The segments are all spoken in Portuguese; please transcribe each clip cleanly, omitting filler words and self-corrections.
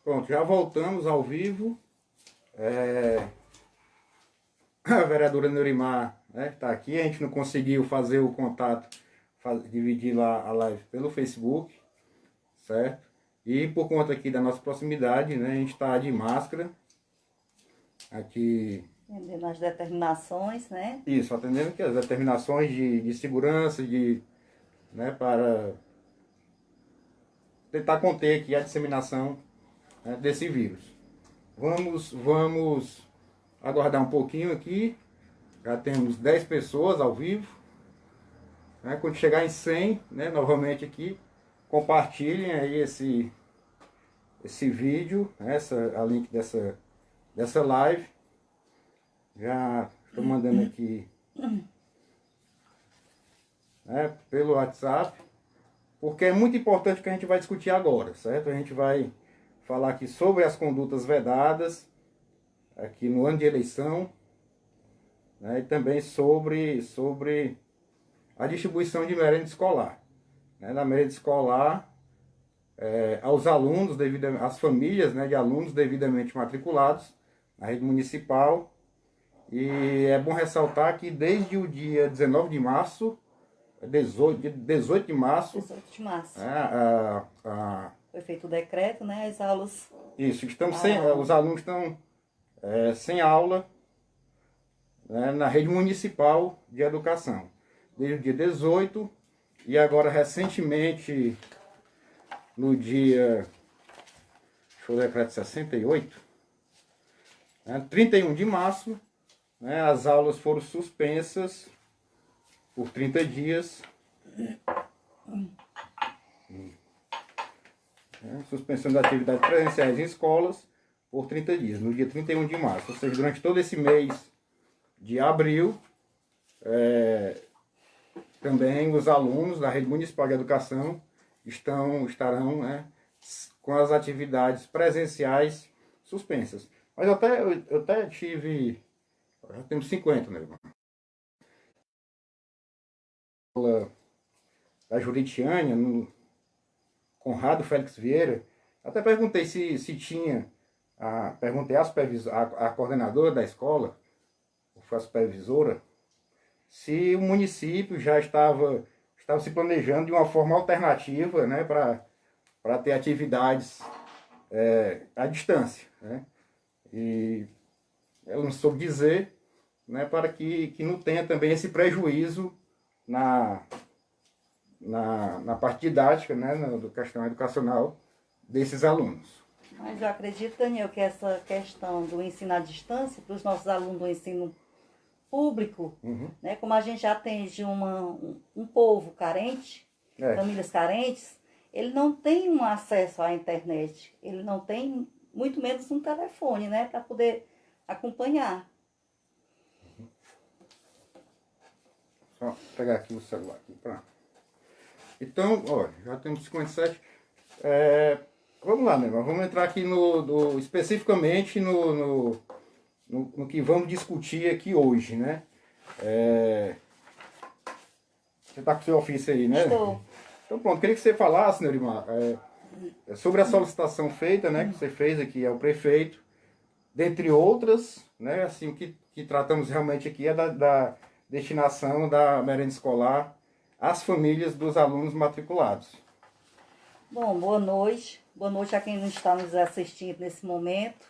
Pronto, já voltamos ao vivo. A vereadora Neurimar está aqui. A gente não conseguiu fazer o contato, dividir lá a live pelo Facebook, certo? E por conta aqui da nossa proximidade, né, a gente está de máscara. Aqui... Atendendo as determinações, né? Isso, atendendo que as determinações de segurança, né, para tentar conter aqui a disseminação, né, desse vírus. Vamos aguardar um pouquinho aqui. Já temos 10 pessoas ao vivo. Né? Quando chegar em 100, né, novamente aqui, compartilhem aí esse vídeo, né, a link dessa live. Já estou mandando aqui, né, pelo WhatsApp, porque é muito importante o que a gente vai discutir agora, certo? A gente vai falar aqui sobre as condutas vedadas aqui no ano de eleição, né, e também sobre a distribuição de merenda escolar. Né, na merenda escolar, aos alunos, às famílias, né, de alunos devidamente matriculados na rede municipal. E é bom ressaltar que desde o dia 19 de março, 18 de março... 18 de março. Foi feito o decreto, né? As aulas... Isso, os alunos estão sem aula, né, na rede municipal de educação. Desde o dia 18 e agora recentemente, no dia... Deixa eu ver, decreto 68, né, 31 de março, né, as aulas foram suspensas por 30 dias. Suspensão das atividades presenciais em escolas por 30 dias, no dia 31 de março. Ou seja, durante todo esse mês de abril, também os alunos da rede municipal de educação estarão, né, com as atividades presenciais suspensas. Mas eu até tive... Já temos 50, né, irmão? Da Juritiânia, no Conrado Félix Vieira, até perguntei se tinha, perguntei à coordenadora da escola, a supervisora, se o município já estava se planejando de uma forma alternativa, né, para ter atividades à distância, né? E ela não soube dizer, né, para que não tenha também esse prejuízo na parte didática, né, na questão educacional desses alunos. Mas eu acredito, Daniel, que essa questão do ensino à distância, para os nossos alunos do ensino público, né, como a gente já atende um povo carente, famílias carentes, ele não tem um acesso à internet, ele não tem muito menos um telefone, né, para poder acompanhar. Só pegar aqui o celular. Aqui, pronto. Então, ó, já temos 57. Vamos lá, né? Vamos entrar aqui especificamente no que vamos discutir aqui hoje, né? Você está com o seu ofício aí, né? Estou. Então, pronto. Queria que você falasse, Neurimar, sobre a solicitação feita, né? Que você fez aqui ao prefeito, dentre outras, né? Assim, o que tratamos realmente aqui é da destinação da merenda escolar às famílias dos alunos matriculados. Bom, boa noite. Boa noite a quem não está nos assistindo nesse momento.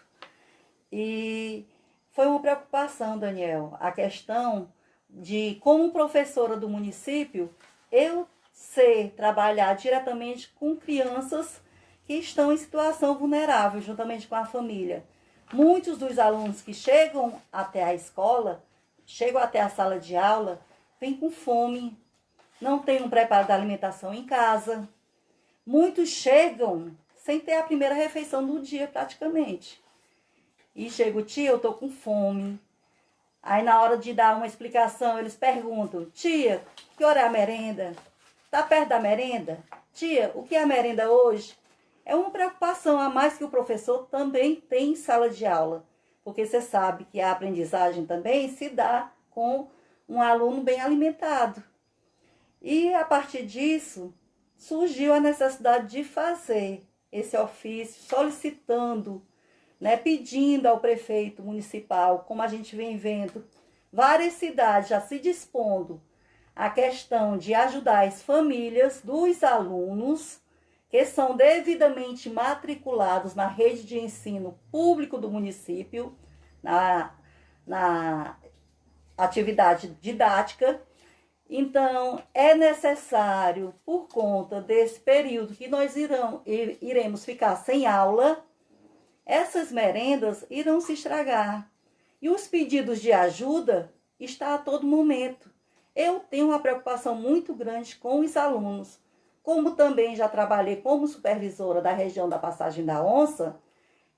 E foi uma preocupação, Daniel, a questão de, como professora do município, eu sei trabalhar diretamente com crianças que estão em situação vulnerável, juntamente com a família. Muitos dos alunos que chegam até a escola, chegam até a sala de aula, vêm com fome, não têm um preparo da alimentação em casa. Muitos chegam sem ter a primeira refeição do dia, praticamente. E chega o tia, eu tô com fome. Aí, na hora de dar uma explicação, eles perguntam: tia, que hora é a merenda? Tá perto da merenda? Tia, o que é a merenda hoje? É uma preocupação a mais que o professor também tem em sala de aula. Porque você sabe que a aprendizagem também se dá com um aluno bem alimentado. E, a partir disso, surgiu a necessidade de fazer esse ofício solicitando, né, pedindo ao prefeito municipal, como a gente vem vendo, várias cidades já se dispondo a questão de ajudar as famílias dos alunos que são devidamente matriculados na rede de ensino público do município, na atividade didática. Então, é necessário, por conta desse período que nós iremos ficar sem aula, essas merendas irão se estragar. E os pedidos de ajuda estão a todo momento. Eu tenho uma preocupação muito grande com os alunos. Como também já trabalhei como supervisora da região da Passagem da Onça,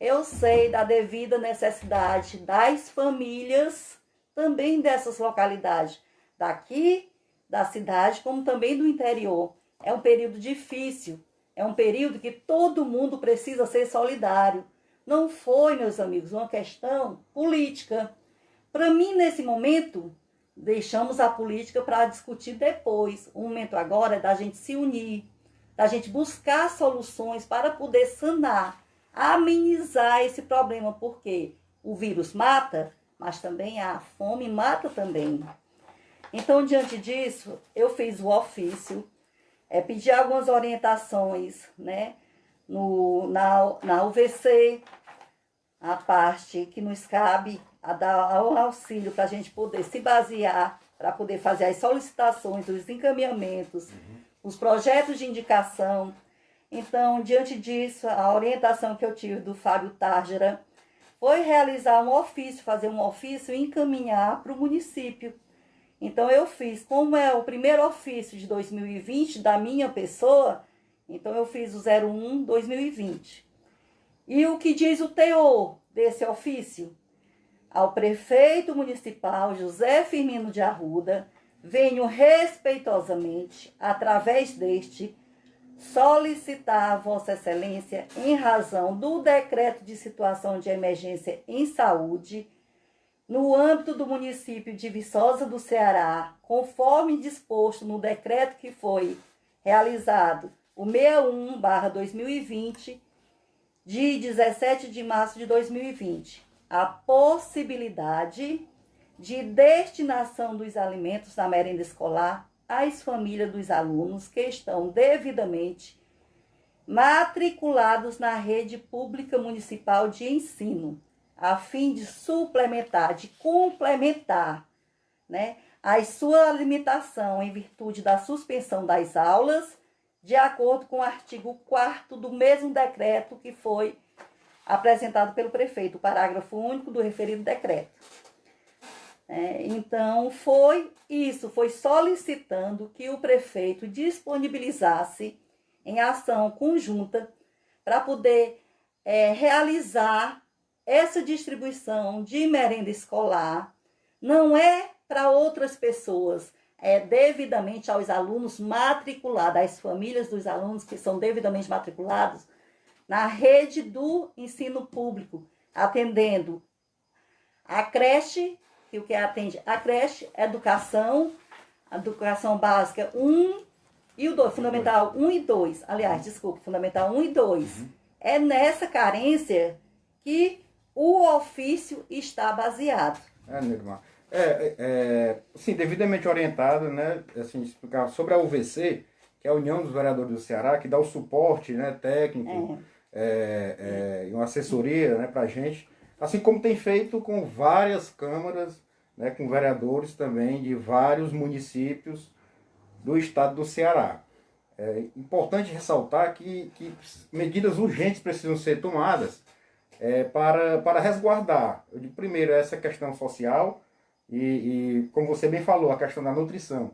eu sei da devida necessidade das famílias também dessas localidades, daqui da cidade, como também do interior. É um período difícil, é um período que todo mundo precisa ser solidário. Não foi, meus amigos, uma questão política. Para mim, nesse momento, deixamos a política para discutir depois. O momento agora é da gente se unir, da gente buscar soluções para poder sanar, amenizar esse problema, porque o vírus mata, mas também a fome mata também. Então, diante disso, eu fiz o ofício, pedi algumas orientações, né, na UVC, a parte que nos cabe a dar o auxílio para a gente poder se basear, para poder fazer as solicitações, os encaminhamentos, os projetos de indicação. Então, diante disso, a orientação que eu tive do Fábio Tárgera foi realizar um ofício, fazer um ofício e encaminhar para o município. Então, eu fiz, como é o primeiro ofício de 2020 da minha pessoa, então eu fiz o 01/2020. E o que diz o teor desse ofício? Ao prefeito municipal José Firmino de Arruda, venho respeitosamente, através deste, solicitar a Vossa Excelência, em razão do decreto de situação de emergência em saúde, no âmbito do município de Viçosa do Ceará, conforme disposto no decreto que foi realizado, o 61/2020, de 17 de março de 2020, a possibilidade de destinação dos alimentos da merenda escolar às famílias dos alunos que estão devidamente matriculados na rede pública municipal de ensino, a fim de suplementar, de complementar, né, a sua limitação em virtude da suspensão das aulas, de acordo com o artigo 4º do mesmo decreto que foi apresentado pelo prefeito, o parágrafo único do referido decreto. Então, foi isso, foi solicitando que o prefeito disponibilizasse em ação conjunta para poder realizar essa distribuição de merenda escolar. Não é para outras pessoas, é devidamente aos alunos matriculados, às famílias dos alunos que são devidamente matriculados na rede do ensino público, atendendo a creche, que o que atende a creche, educação básica 1 e o 2, fundamental 1 e 2, aliás, desculpa, fundamental 1 e 2. É nessa carência que o ofício está baseado. Nilmar. Sim, devidamente orientado, né, assim, explicar sobre a UVC, que é a União dos Vereadores do Ceará, que dá o suporte, né, técnico, e uma assessoria, né, para a gente, assim como tem feito com várias câmaras, né, com vereadores também de vários municípios do estado do Ceará. É importante ressaltar que medidas urgentes precisam ser tomadas para resguardar, primeiro, essa questão social e, como você bem falou, a questão da nutrição.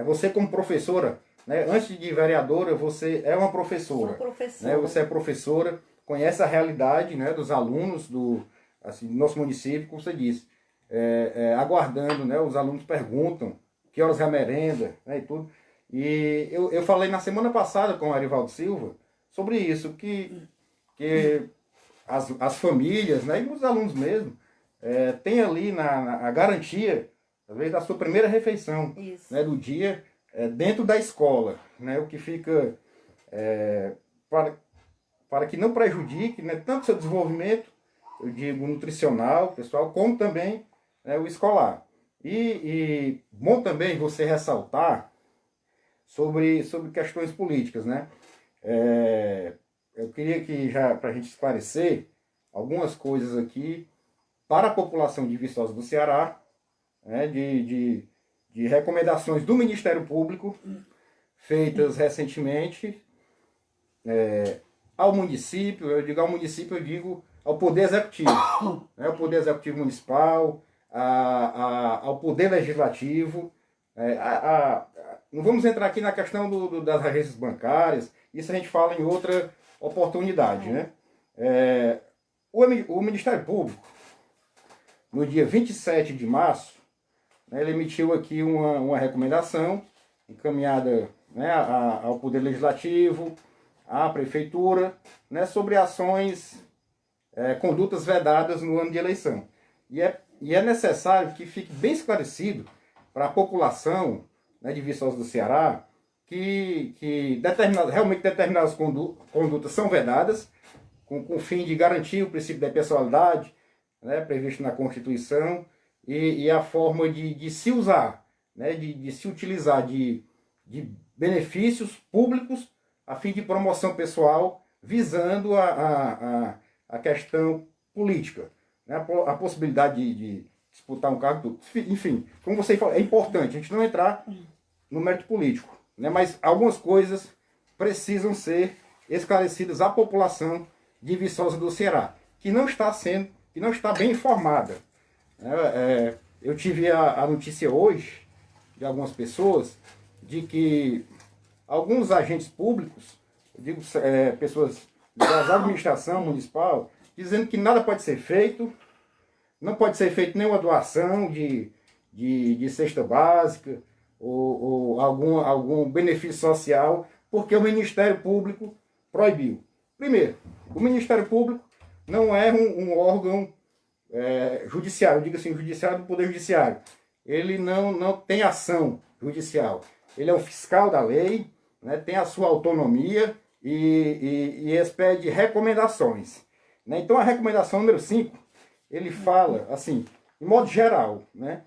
Você como professora, né, antes de vereadora, você é uma professora. Sou professora. Né, você é professora, conhece a realidade, né, dos alunos do nosso município, como você disse. Aguardando, né, os alunos perguntam que horas é a merenda, né, e tudo. E eu falei na semana passada com o Arivaldo Silva sobre isso, que as famílias, né, e os alunos mesmo, têm ali a garantia, às vezes, da sua primeira refeição, né, do dia, dentro da escola, né, o que fica para que não prejudique, né, tanto o seu desenvolvimento, eu digo nutricional, pessoal, como também, né, o escolar. E bom também você ressaltar sobre questões políticas, né? Eu queria que, já para a gente esclarecer algumas coisas aqui para a população de Viçosa do Ceará, né, de recomendações do Ministério Público feitas recentemente ao município. Eu digo ao município, eu digo ao Poder Executivo, né, ao Poder Executivo Municipal, ao Poder Legislativo. Não vamos entrar aqui na questão das agências bancárias, isso a gente fala em outra oportunidade. Né? O Ministério Público, no dia 27 de março, né, ele emitiu aqui uma recomendação encaminhada, né, ao Poder Legislativo, à Prefeitura, né, sobre ações, condutas vedadas no ano de eleição. E é necessário que fique bem esclarecido para a população, né, de Viçosa do Ceará que realmente determinadas condutas são vedadas com o fim de garantir o princípio da impessoalidade, né, previsto na Constituição, e a forma de se usar, né, de se utilizar de benefícios públicos a fim de promoção pessoal, visando a questão política, né, a possibilidade de disputar um cargo, enfim, como você falou, é importante a gente não entrar no mérito político, né, mas algumas coisas precisam ser esclarecidas à população de Viçosa do Ceará, que não está bem informada. Eu tive a notícia hoje de algumas pessoas de que alguns agentes públicos, eu digo pessoas da administração municipal, dizendo que nada pode ser feito, não pode ser feita nenhuma doação de cesta básica ou algum benefício social, porque o Ministério Público proibiu. Primeiro, o Ministério Público não é um órgão judiciário, eu digo assim, judiciário do Poder Judiciário. Ele não tem ação judicial. Ele é um fiscal da lei, né, tem a sua autonomia e expede recomendações. Né? Então a recomendação número 5, ele fala, assim, em modo geral, né,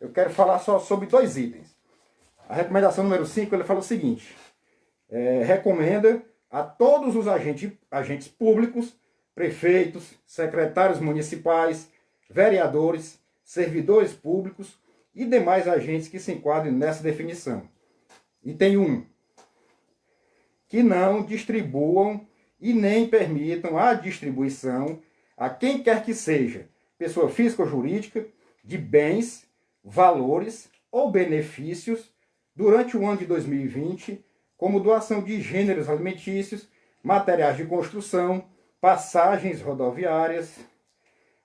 eu quero falar só sobre 2 itens. A recomendação número 5, ele fala o seguinte: recomenda a todos os agentes públicos, prefeitos, secretários municipais, vereadores, servidores públicos e demais agentes que se enquadrem nessa definição. Item 1. Que não distribuam e nem permitam a distribuição a quem quer que seja, pessoa física ou jurídica, de bens, valores ou benefícios durante o ano de 2020, como doação de gêneros alimentícios, materiais de construção, passagens rodoviárias,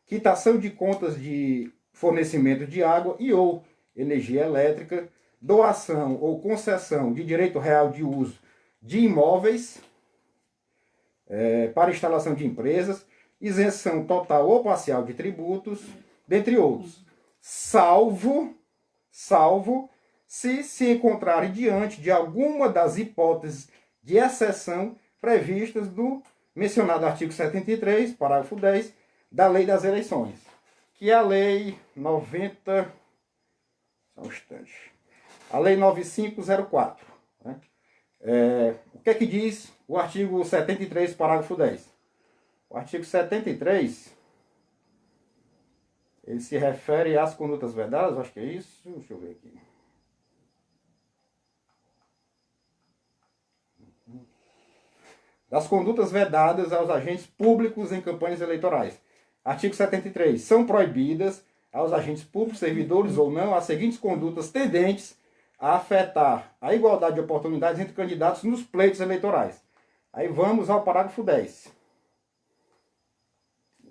quitação de contas de fornecimento de água e ou energia elétrica, doação ou concessão de direito real de uso de imóveis para instalação de empresas, isenção total ou parcial de tributos, dentre outros, salvo se encontrarem diante de alguma das hipóteses de exceção previstas no mencionado artigo 73, parágrafo 10, da Lei das Eleições, que é a Lei 90... Só um instante. A Lei 9504. Né? O que é que diz o artigo 73, parágrafo 10? O artigo 73, ele se refere às condutas vedadas, acho que é isso. Deixa eu ver aqui. Das condutas vedadas aos agentes públicos em campanhas eleitorais. Artigo 73. São proibidas aos agentes públicos, servidores ou não, as seguintes condutas tendentes a afetar a igualdade de oportunidades entre candidatos nos pleitos eleitorais. Aí vamos ao parágrafo 10.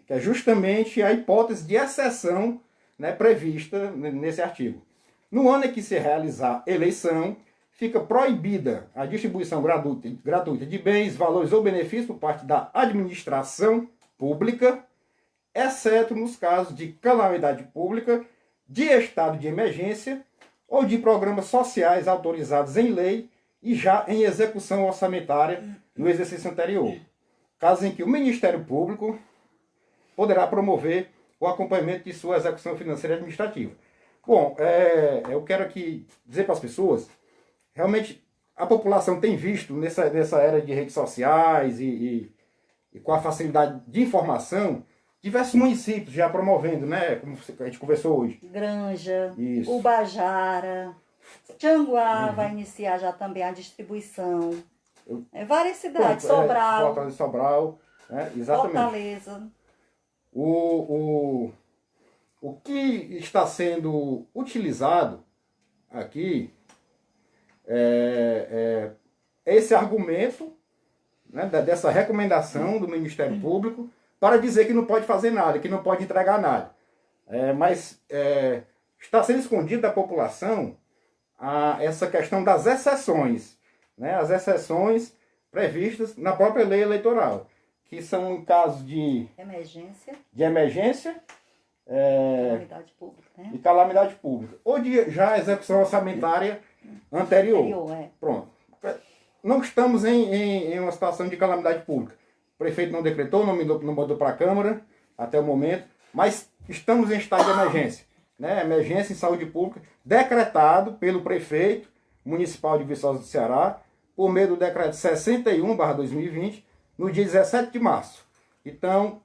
Que é justamente a hipótese de exceção, né, prevista nesse artigo. No ano em que se realizar eleição, fica proibida a distribuição gratuita de bens, valores ou benefícios por parte da administração pública, exceto nos casos de calamidade pública, de estado de emergência ou de programas sociais autorizados em lei e já em execução orçamentária no exercício anterior, caso em que o Ministério Público poderá promover o acompanhamento de sua execução financeira e administrativa. Bom, eu quero aqui dizer para as pessoas, realmente a população tem visto nessa era de redes sociais e com a facilidade de informação, diversos municípios já promovendo, né, como a gente conversou hoje. Granja, Isso. Ubajara, Tianguá vai iniciar já também a distribuição. Várias cidades, Sobral, Fortaleza, Sobral, né, exatamente. Fortaleza. O que está sendo utilizado aqui é esse argumento, né, dessa recomendação do Ministério Público para dizer que não pode fazer nada, que não pode entregar nada. Mas está sendo escondido da população essa questão das exceções, né, as exceções previstas na própria lei eleitoral, que são em casos de emergência, calamidade pública, né? E calamidade pública, ou de já execução orçamentária anterior. Pronto. Não estamos em uma situação de calamidade pública. O prefeito não decretou, não mandou para a Câmara até o momento, mas estamos em estado de emergência, né? Emergência em saúde pública, decretado pelo prefeito municipal de Viçosa do Ceará, por meio do decreto 61/2020, no dia 17 de março. Então,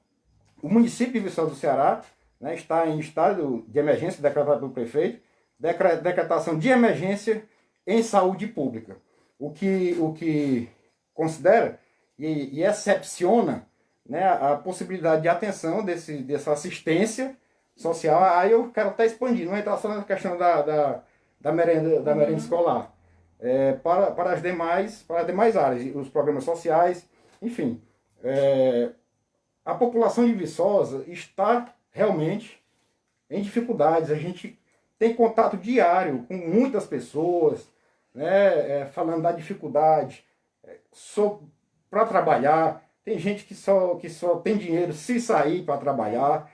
o município de Viçosa do Ceará, né, está em estado de emergência decretado pelo prefeito, decretação de emergência em saúde pública. O que considera e excepciona, né, a possibilidade de atenção dessa assistência social. Aí eu quero até expandir, não entrar só na questão da merenda escolar. Para as demais áreas, os programas sociais, enfim. A população de Viçosa está realmente em dificuldades. A gente tem contato diário com muitas pessoas, né, falando da dificuldade para trabalhar. Tem gente que só tem dinheiro se sair para trabalhar.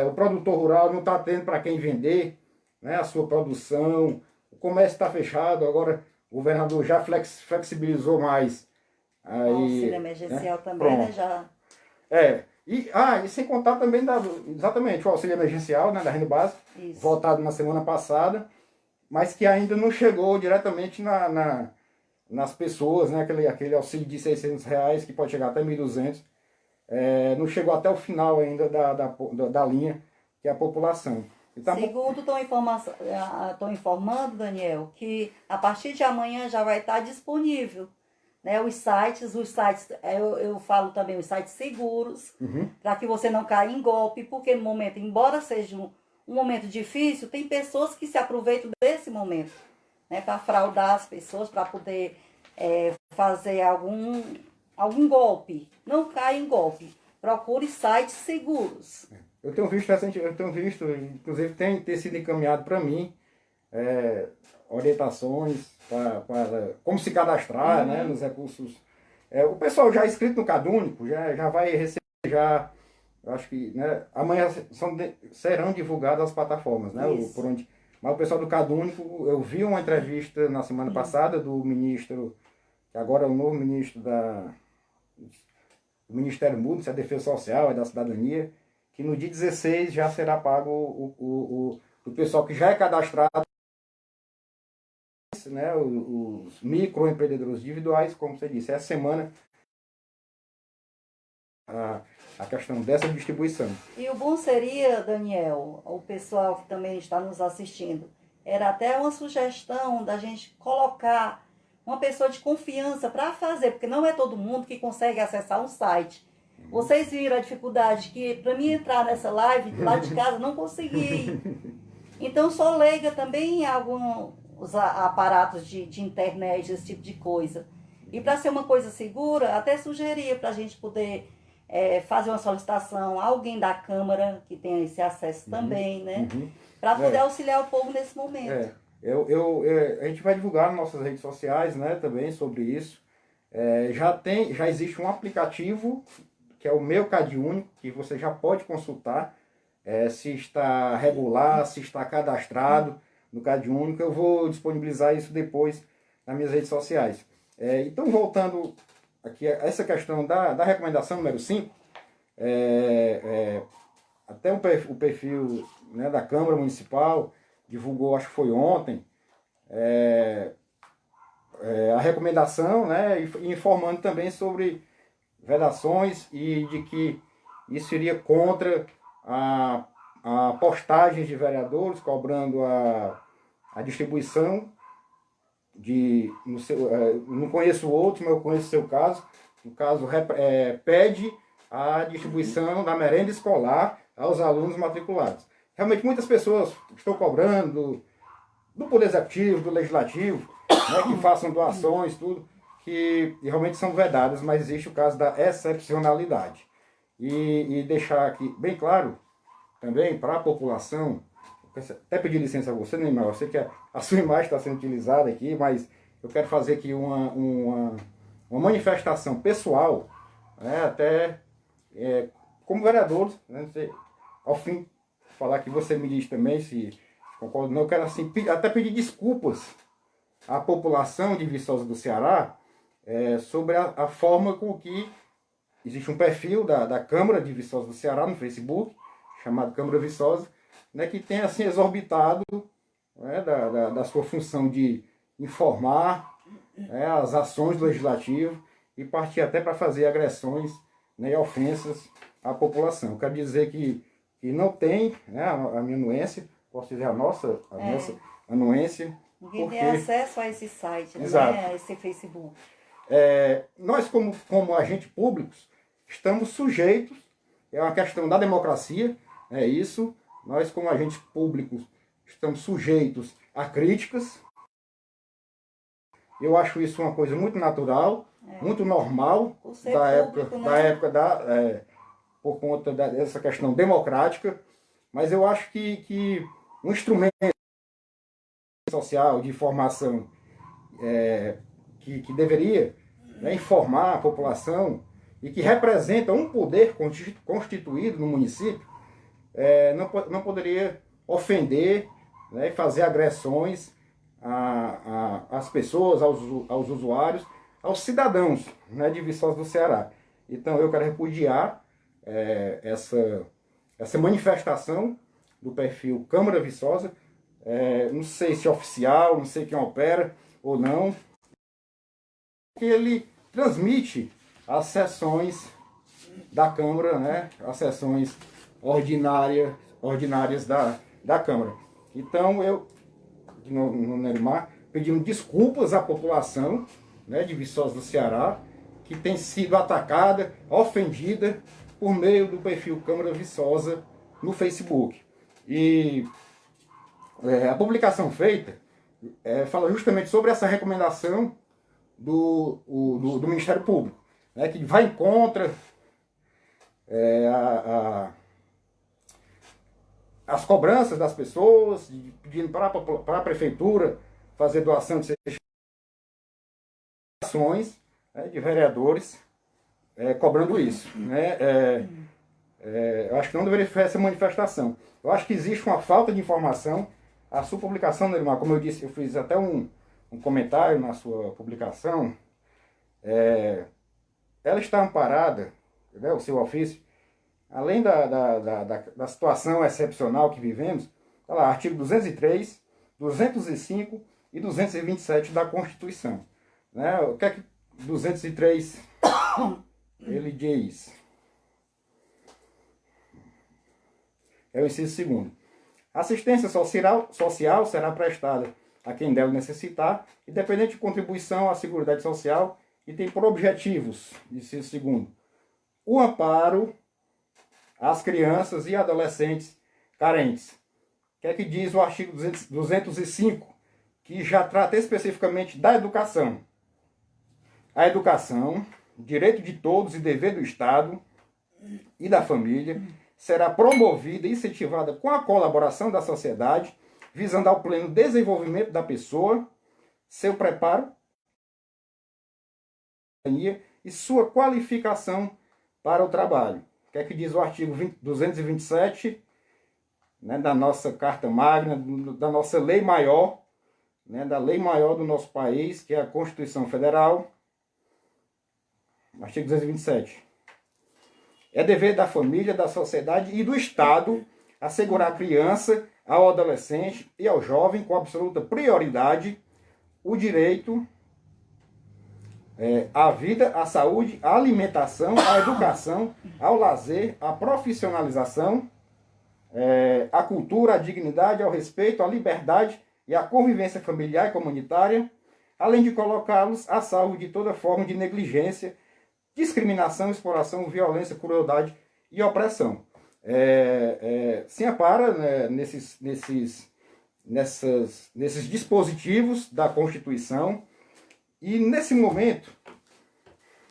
O produtor rural não está tendo para quem vender, né, a sua produção. O comércio está fechado. Agora o governador já flexibilizou mais. Aí, o auxílio emergencial, né, também, né, já... E sem contar também exatamente o auxílio emergencial, né, da renda básica, votado na semana passada, mas que ainda não chegou diretamente nas pessoas, né, aquele auxílio de R$600 que pode chegar até 1.200, não chegou até o final ainda da linha, que é a população. Então, segundo estão informando, Daniel, que a partir de amanhã já vai estar disponível, né, os sites, eu falo também os sites seguros, para que você não caia em golpe, porque no momento, embora seja um momento difícil, tem pessoas que se aproveitam desse momento, né, para fraudar as pessoas, para poder fazer algum golpe. Não caia em golpe. Procure sites seguros. Eu tenho visto, inclusive tem sido encaminhado para mim orientações para como se cadastrar, né, nos recursos. O pessoal já inscrito no Cadúnico já vai receber, acho que, né, amanhã serão divulgadas as plataformas, né, por onde. Mas o pessoal do Cadúnico, eu vi uma entrevista na semana passada do ministro, que agora é o novo ministro do Ministério Público, da Defesa Social e da Cidadania, que no dia 16 já será pago o pessoal que já é cadastrado, né, os microempreendedores individuais, como você disse, essa semana a questão dessa distribuição. E o bom seria, Daniel, o pessoal que também está nos assistindo, era até uma sugestão da gente colocar uma pessoa de confiança para fazer, porque não é todo mundo que consegue acessar um site. Vocês viram a dificuldade que para mim entrar nessa live lá de casa não consegui. Então sou leiga também em alguns aparatos de internet, esse tipo de coisa. E para ser uma coisa segura, até sugeria para a gente poder fazer uma solicitação a alguém da Câmara que tenha esse acesso também, né? Para poder auxiliar o povo nesse momento. A gente vai divulgar nas nossas redes sociais, né, também sobre isso. Já existe um aplicativo que é o Meu CadÚnico, que você já pode consultar se está regular, se está cadastrado no CadÚnico. Eu vou disponibilizar isso depois nas minhas redes sociais. Então, voltando aqui a essa questão da recomendação número 5, até o perfil, né, da Câmara Municipal divulgou, acho que foi ontem, a recomendação, né, e informando também sobre vedações e de que isso iria contra a postagens de vereadores cobrando a distribuição não conheço outro, mas eu conheço o seu caso. No caso, pede a distribuição da merenda escolar aos alunos matriculados. Realmente muitas pessoas estão cobrando do Poder Executivo, do Legislativo, né, que façam doações, tudo, que realmente são vedadas, mas existe o caso da excepcionalidade. E deixar aqui bem claro também para a população, até pedir licença a você, Neymar, eu sei que a sua imagem está sendo utilizada aqui, mas eu quero fazer aqui uma manifestação pessoal, né, até como vereador, né, ao fim, falar que você me diz também se concorda ou não, eu quero assim, até pedir desculpas à população de Viçosa do Ceará sobre a forma com que existe um perfil da Câmara de Viçosa do Ceará no Facebook, chamado Câmara Viçosa, né, que tem assim exorbitado, né, da sua função de informar, né, as ações do Legislativo e partir até para fazer agressões, né, e ofensas à população. Quero dizer que não tem, né, a minha anuência, posso dizer a nossa anuência. Ninguém tem acesso a esse site, né, a esse Facebook. Nós, como agentes públicos, estamos sujeitos, é uma questão da democracia, é isso. Nós, como agentes públicos, estamos sujeitos a críticas. Eu acho isso uma coisa muito natural, muito normal, por conta dessa questão democrática. Mas eu acho que um instrumento social de informação que deveria, né, informar a população e que representa um poder constituído no município, não poderia ofender, né, e fazer agressões às pessoas, aos usuários, aos cidadãos, né, de Viçosa do Ceará. Então eu quero repudiar essa manifestação do perfil Câmara Viçosa, não sei se é oficial, não sei quem opera ou não, que ele transmite as sessões da Câmara, né, as sessões ordinárias da Câmara. Então eu, no Neymar, pedindo desculpas à população, né, de Viçosa do Ceará, que tem sido atacada, ofendida por meio do perfil Câmara Viçosa no Facebook. E a publicação feita fala justamente sobre essa recomendação do Ministério Público, né, que vai em contra as cobranças das pessoas, pedindo para a prefeitura fazer doação de ações, né, de vereadores cobrando isso. Né? Eu acho que não deveria fazer essa manifestação. Eu acho que existe uma falta de informação. A sua publicação, Neymar, como eu disse, eu fiz até um comentário na sua publicação, ela está amparada, né, o seu ofício, além da situação excepcional que vivemos, tá lá, artigo 203, 205 e 227 da Constituição. Né? O que é que 203 ele diz? É o inciso segundo. Assistência social será prestada a quem dela necessitar, independente de contribuição à Seguridade Social, e tem por objetivos, inciso segundo, o amparo às crianças e adolescentes carentes. O que é que diz o artigo 205, que já trata especificamente da educação? A educação, direito de todos e dever do Estado e da família, será promovida e incentivada com a colaboração da sociedade, visando ao pleno desenvolvimento da pessoa, seu preparo e sua qualificação para o trabalho. O que é que diz o artigo 227, né, da nossa Carta Magna, da nossa Lei Maior, né, da lei maior do nosso país, que é a Constituição Federal, artigo 227. É dever da família, da sociedade e do Estado assegurar à criança, ao adolescente e ao jovem, com absoluta prioridade, o direito à vida, à saúde, à alimentação, à educação, ao lazer, à profissionalização, à cultura, à dignidade, ao respeito, à liberdade e à convivência familiar e comunitária, além de colocá-los a salvo de toda forma de negligência, discriminação, exploração, violência, crueldade e opressão. Se ampara, né, nesses dispositivos da Constituição. E nesse momento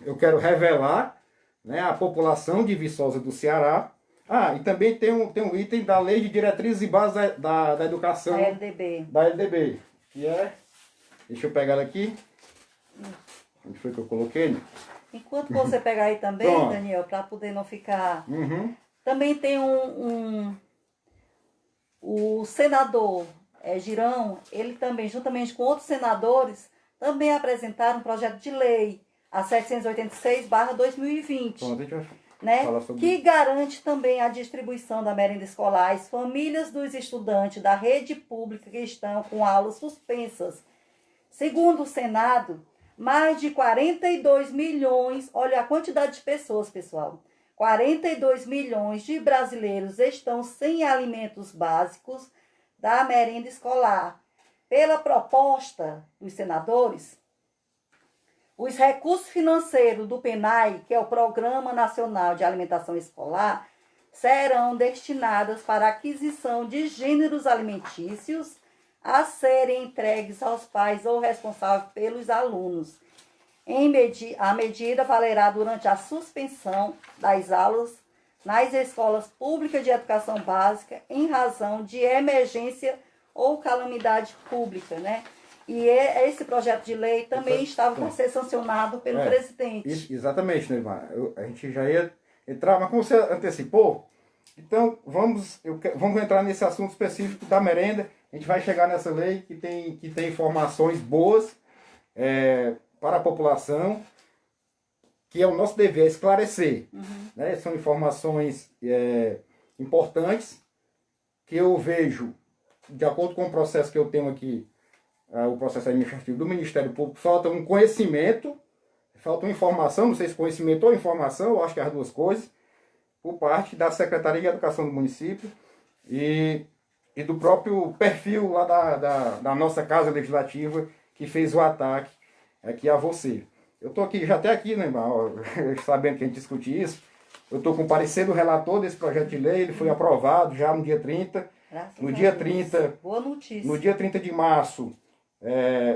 eu quero revelar, né, a população de Viçosa do Ceará. E também tem um item da Lei de Diretrizes e Bases da Educação. Da LDB. Da LDB, que é... Deixa eu pegar ela aqui. Onde foi que eu coloquei? Enquanto você pegar aí também, Pronto. Daniel, para poder não ficar... Uhum. Também tem o senador Girão, ele também, juntamente com outros senadores, também apresentaram um projeto de lei, a 786/2020, Pronto, a gente vai né, falar sobre que garante também a distribuição da merenda escolar às famílias dos estudantes da rede pública que estão com aulas suspensas. Segundo o Senado, mais de 42 milhões, olha a quantidade de pessoas, pessoal, 42 milhões de brasileiros estão sem alimentos básicos da merenda escolar. Pela proposta dos senadores, os recursos financeiros do PNAE, que é o Programa Nacional de Alimentação Escolar, serão destinados para a aquisição de gêneros alimentícios a serem entregues aos pais ou responsáveis pelos alunos. A medida valerá durante a suspensão das aulas nas escolas públicas de educação básica em razão de emergência ou calamidade pública, né? E esse projeto de lei também estava para ser sancionado pelo presidente. Isso, exatamente, Neymar. A gente já ia entrar, mas como você antecipou, então vamos entrar nesse assunto específico da merenda. A gente vai chegar nessa lei que tem informações boas para a população, que é o nosso dever esclarecer. Né? São informações importantes que eu vejo, de acordo com o processo que eu tenho aqui, o processo administrativo do Ministério Público, falta um conhecimento, falta uma informação, não sei se conhecimento ou informação, eu acho que é as duas coisas, por parte da Secretaria de Educação do município e do próprio perfil lá da nossa Casa Legislativa, que fez o ataque aqui a você. Eu estou aqui, já até aqui, né, sabendo que a gente discute isso, eu estou com o parecer do relator desse projeto de lei, ele foi aprovado já no dia 30. No dia 30, boa notícia. No dia 30 de março,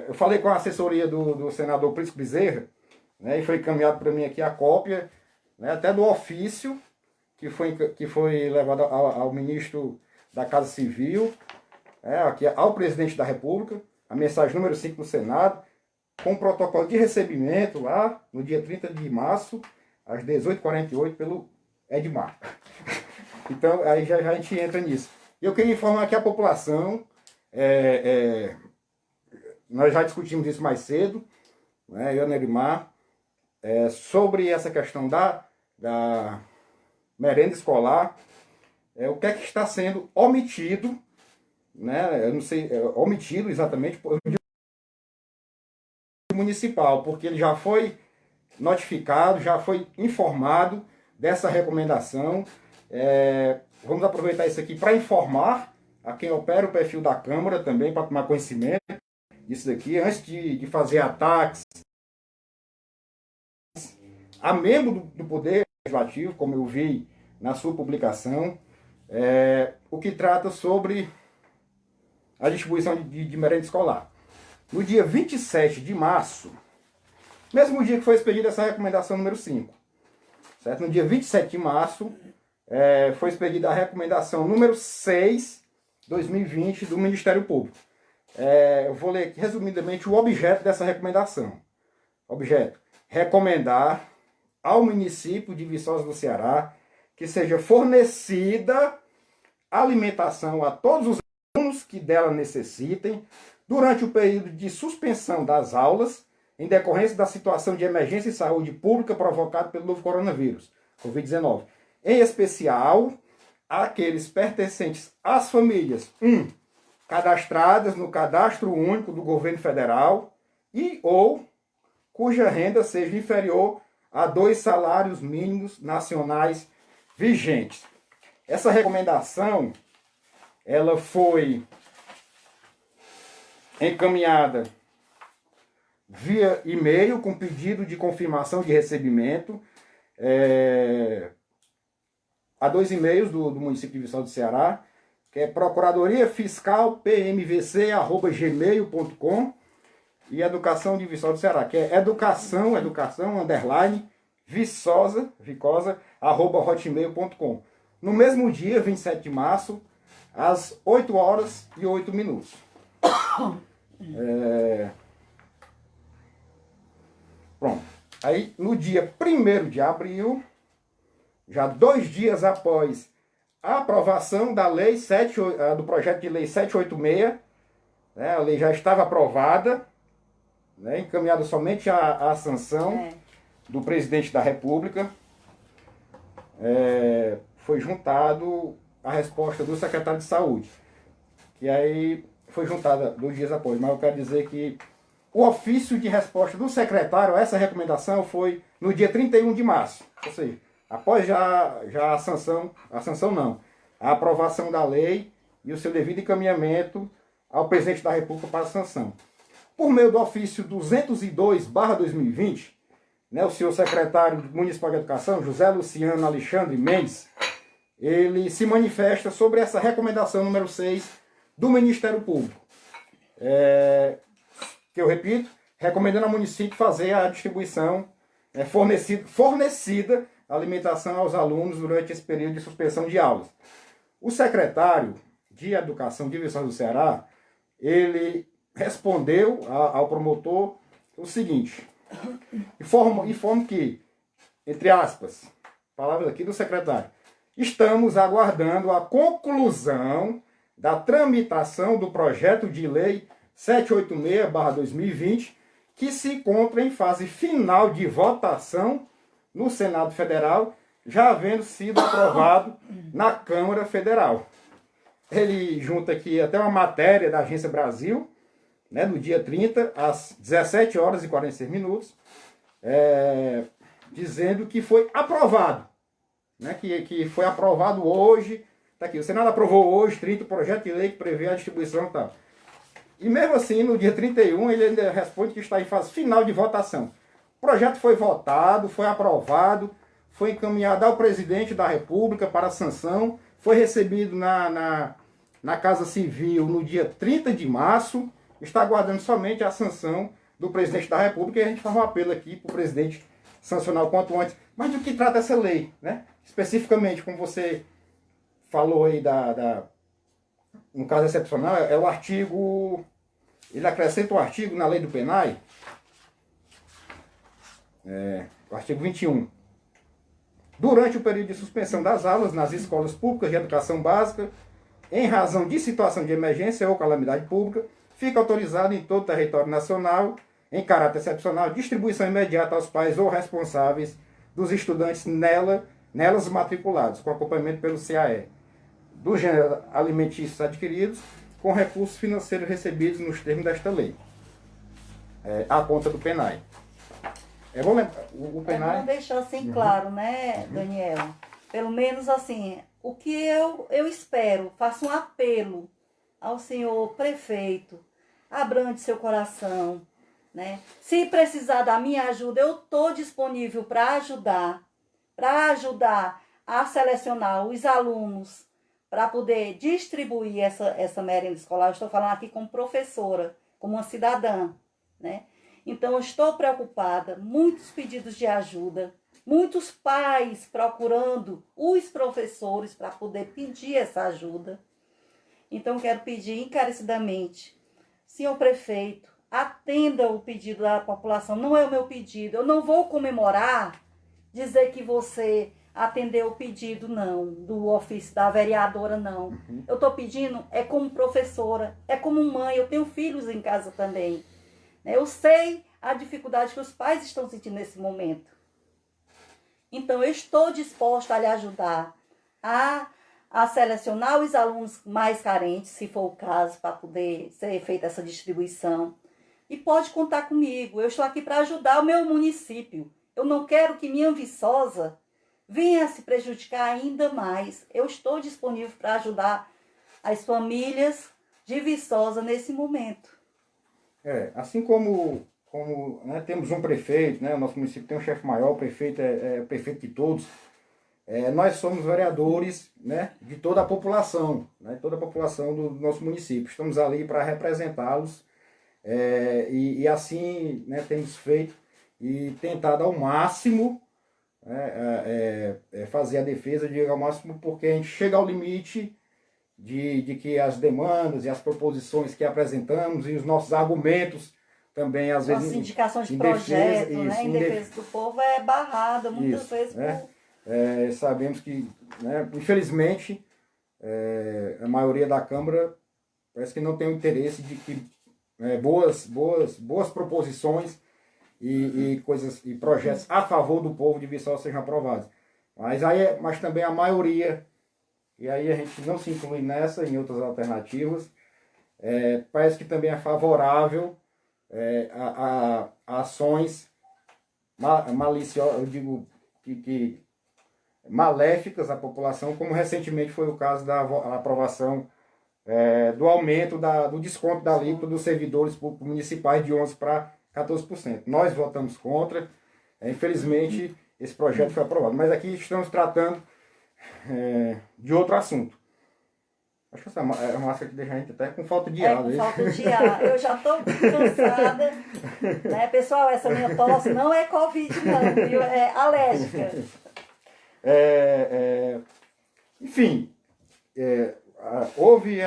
eu falei com a assessoria do senador Prisco Bezerra, né, e foi encaminhado para mim aqui a cópia, né, até do ofício que foi levado ao ministro da Casa Civil, aqui ao presidente da República, a mensagem número 5 do Senado, com o protocolo de recebimento lá no dia 30 de março, às 18h48, pelo Edmar. Então, aí já a gente entra nisso. Eu queria informar aqui a população, nós já discutimos isso mais cedo, né, eu e Edmar, sobre essa questão da merenda escolar, o que é que está sendo omitido, né, eu não sei, omitido exatamente, municipal, porque ele já foi notificado, já foi informado dessa recomendação. Vamos aproveitar isso aqui para informar a quem opera o perfil da Câmara também, para tomar conhecimento disso daqui, antes de fazer ataques a membro do Poder Legislativo, como eu vi na sua publicação, o que trata sobre a distribuição de merenda escolar. No dia 27 de março, mesmo dia que foi expedida essa recomendação número 5, certo? No dia 27 de março, foi expedida a recomendação número 6, 2020, do Ministério Público. Eu vou ler aqui, resumidamente, o objeto dessa recomendação. Objeto: recomendar ao município de Viçosa do Ceará que seja fornecida alimentação a todos os alunos que dela necessitem, durante o período de suspensão das aulas, em decorrência da situação de emergência em saúde pública provocada pelo novo coronavírus, Covid-19. Em especial, aqueles pertencentes às famílias, cadastradas no Cadastro Único do Governo Federal e ou cuja renda seja inferior a 2 salários mínimos nacionais vigentes. Essa recomendação, ela foi encaminhada via e-mail com pedido de confirmação de recebimento a 2 e-mails do município de Viçosa do Ceará, que é Procuradoria Fiscal pmvc@gmail.com, e Educação de Viçosa do Ceará, que é educação, @hotmail.com. No mesmo dia, 27 de março, às 8h08. Pronto. Aí, no dia 1º de abril, já 2 dias após a aprovação da lei do projeto de lei 786, né, a lei já estava aprovada, né, encaminhada somente à sanção do presidente da República, foi juntado a resposta do secretário de Saúde, que aí foi juntada 2 dias após, mas eu quero dizer que o ofício de resposta do secretário a essa recomendação foi no dia 31 de março, ou seja, após já a aprovação da lei e o seu devido encaminhamento ao presidente da República para a sanção. Por meio do ofício 202/2020, né, o senhor secretário municipal de Educação, José Luciano Alexandre Mendes, ele se manifesta sobre essa recomendação número 6 do Ministério Público, que eu repito, recomendando ao município fazer a distribuição, fornecida alimentação aos alunos durante esse período de suspensão de aulas. O secretário de Educação de Viçosa do Ceará, ele respondeu ao promotor o seguinte, informo que, entre aspas, palavras aqui do secretário, estamos aguardando a conclusão da tramitação do projeto de lei 786/2020, que se encontra em fase final de votação no Senado Federal, já havendo sido aprovado na Câmara Federal. Ele junta aqui até uma matéria da Agência Brasil, né, no dia 30, às 17h46, dizendo que foi aprovado, né, que foi aprovado hoje, tá aqui, o Senado aprovou hoje 30 o projeto de lei que prevê a distribuição e tal. E mesmo assim, no dia 31, ele ainda responde que está em fase final de votação. O projeto foi votado, foi aprovado, foi encaminhado ao presidente da República para sanção, foi recebido na Casa Civil no dia 30 de março, está aguardando somente a sanção do presidente da República, e a gente faz um apelo aqui para o presidente sancionar o quanto antes. Mas do que trata essa lei, né? Especificamente, como você falou aí, um caso excepcional, é o artigo, ele acrescenta um artigo na lei do PNAE, o artigo 21. Durante o período de suspensão das aulas nas escolas públicas de educação básica, em razão de situação de emergência ou calamidade pública, fica autorizado em todo o território nacional, em caráter excepcional, distribuição imediata aos pais ou responsáveis dos estudantes nelas matriculados, com acompanhamento pelo CAE, dos gêneros alimentícios adquiridos, com recursos financeiros recebidos nos termos desta lei, à conta do PNAE. O PNAE... Não deixou assim claro, né, Daniel? Pelo menos assim, o que eu espero, faço um apelo ao senhor prefeito, abrande seu coração, né? Se precisar da minha ajuda, eu estou disponível para ajudar a selecionar os alunos para poder distribuir essa merenda escolar. Eu estou falando aqui como professora, como uma cidadã, né? Então, eu estou preocupada, muitos pedidos de ajuda, muitos pais procurando os professores para poder pedir essa ajuda. Então, quero pedir encarecidamente, senhor prefeito, atenda o pedido da população. Não é o meu pedido, eu não vou comemorar, dizer que você atender o pedido, não, do ofício da vereadora, não. Uhum. Eu estou pedindo, é como professora, é como mãe, eu tenho filhos em casa também. Eu sei a dificuldade que os pais estão sentindo nesse momento. Então, eu estou disposta a lhe ajudar a selecionar os alunos mais carentes, se for o caso, para poder ser feita essa distribuição. E pode contar comigo, eu estou aqui para ajudar o meu município. Eu não quero que minha Viçosa venha se prejudicar ainda mais. Eu estou disponível para ajudar as famílias de Viçosa nesse momento. Assim como né, temos um prefeito, né, o nosso município tem um chefe maior, o prefeito é prefeito de todos, nós somos vereadores, né, de toda a população, né, toda a população do nosso município. Estamos ali para representá-los e assim, né, temos feito e tentado ao máximo fazer a defesa de ao máximo, porque a gente chega ao limite de que as demandas e as proposições que apresentamos e os nossos argumentos também, às vezes, Nossa indicação de projeto, né, em defesa do povo é barrada muitas vezes por... sabemos que, né, infelizmente, a maioria da Câmara parece que não tem o interesse de que boas proposições e coisas e projetos a favor do povo de Viçosa sejam aprovados. Mas também a maioria, e aí a gente não se inclui nessa, em outras alternativas, parece que também é favorável a ações maliciosas, eu digo que maléficas à população, como recentemente foi o caso da aprovação do aumento do desconto da alíquota dos servidores públicos municipais de 11% para 14%. Nós votamos contra, infelizmente esse projeto foi aprovado. Mas aqui estamos tratando de outro assunto. Acho que essa máscara que deixa a gente até com falta de ar. Com falta de ar. Eu já estou cansada. Né? Pessoal, essa minha tosse não é Covid não, viu? É alérgica. Enfim, houve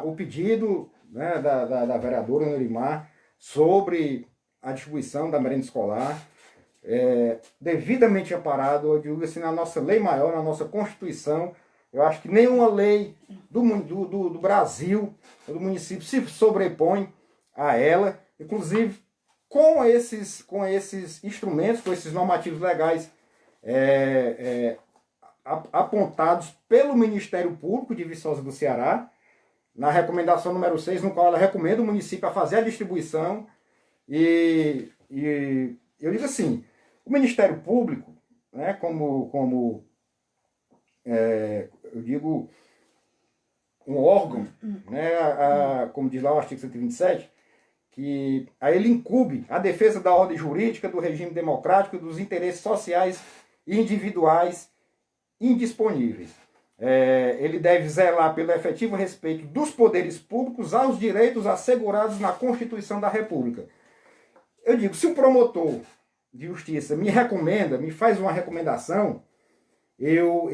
o pedido, né, da vereadora Norimar sobre a distribuição da merenda escolar, devidamente amparado, eu digo assim, na nossa lei maior, na nossa Constituição. Eu acho que nenhuma lei do Brasil, do município, se sobrepõe a ela, inclusive com esses instrumentos, com esses normativos legais apontados pelo Ministério Público de Viçosa do Ceará, na recomendação número 6, no qual ela recomenda o município a fazer a distribuição. E eu digo assim, o Ministério Público, né, como eu digo, um órgão, né, como diz lá o artigo 127, que a ele incumbe a defesa da ordem jurídica, do regime democrático, dos interesses sociais e individuais indisponíveis. Ele deve zelar pelo efetivo respeito dos poderes públicos aos direitos assegurados na Constituição da República. Eu digo, se o promotor de justiça me faz uma recomendação, eu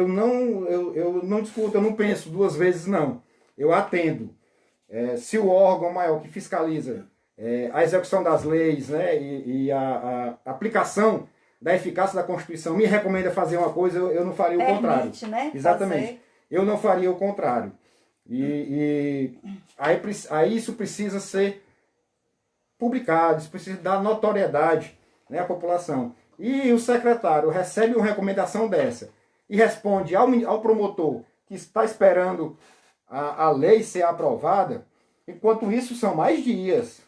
não discuto, eu não penso duas vezes, não. Eu atendo. Se o órgão maior que fiscaliza a execução das leis, né, e a aplicação da eficácia da Constituição me recomenda fazer uma coisa, eu não faria o contrário. Né? Exatamente. Fazer. Eu não faria o contrário. Aí isso precisa ser publicado, isso precisa dar notoriedade, né, à população. E o secretário recebe uma recomendação dessa e responde ao promotor que está esperando a lei ser aprovada, enquanto isso são mais dias.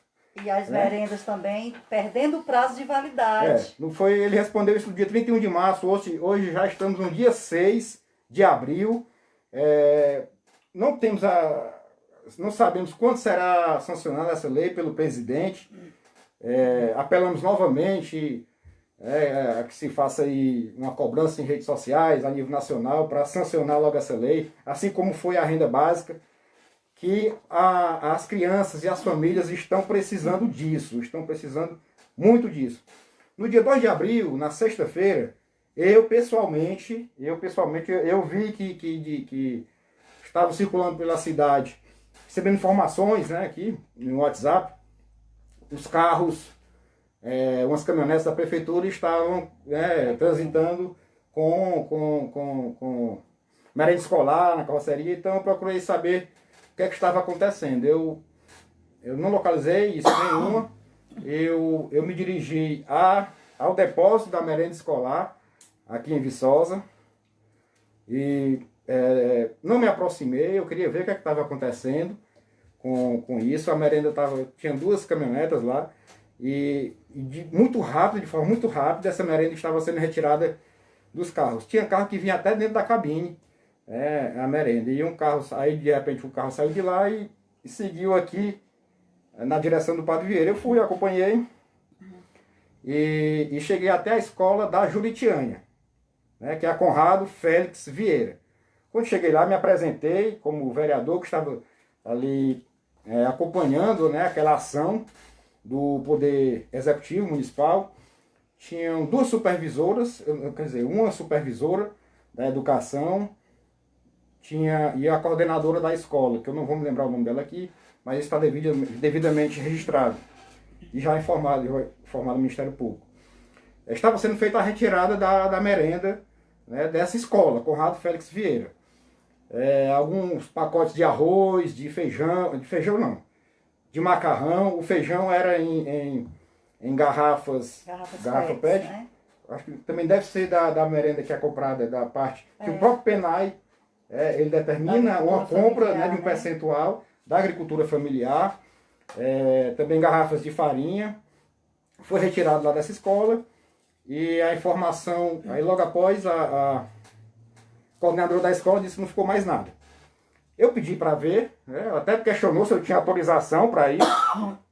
E as merendas também perdendo o prazo de validade. Não foi, ele respondeu isso no dia 31 de março, hoje já estamos no dia 6 de abril. Não sabemos quando será sancionada essa lei pelo presidente. Apelamos novamente a que se faça aí uma cobrança em redes sociais a nível nacional para sancionar logo essa lei, assim como foi a renda básica, que as crianças e as famílias estão precisando disso, estão precisando muito disso. No dia 2 de abril, na sexta-feira, eu pessoalmente vi que estava circulando pela cidade, recebendo informações, né, aqui no WhatsApp, os carros, umas caminhonetes da prefeitura estavam transitando com merenda escolar na carroceria, então eu procurei saber o que é que estava acontecendo. Eu não localizei isso nenhuma, eu me dirigi ao depósito da merenda escolar, aqui em Viçosa, e não me aproximei, eu queria ver o que é estava acontecendo com isso. A merenda tinha 2 caminhonetas lá, e muito rápido, de forma muito rápida, essa merenda estava sendo retirada dos carros. Tinha carro que vinha até dentro da cabine, a merenda. E um carro, aí de repente o carro saiu de lá e seguiu aqui na direção do Padre Vieira. Eu fui, acompanhei e cheguei até a escola da Juritiânia, né, que é a Conrado Félix Vieira. Quando cheguei lá, me apresentei como vereador que estava ali acompanhando, né, aquela ação do Poder Executivo Municipal. Tinham 2 supervisoras, quer dizer, uma supervisora da educação, e a coordenadora da escola, que eu não vou me lembrar o nome dela aqui, mas está devidamente registrado e já informado no Ministério Público. Estava sendo feita a retirada da merenda, né, dessa escola, Conrado Félix Vieira. Alguns pacotes de arroz, de feijão não, de macarrão. O feijão era em garrafa PET. Né? Acho que também deve ser da merenda que é comprada, da parte que o próprio PENAI ele determina uma compra, né, de um percentual da agricultura familiar. Também garrafas de farinha. Foi retirado lá dessa escola. E a informação, aí logo após a coordenadora da escola disse que não ficou mais nada. Eu pedi para ver, né, até questionou se eu tinha autorização para ir.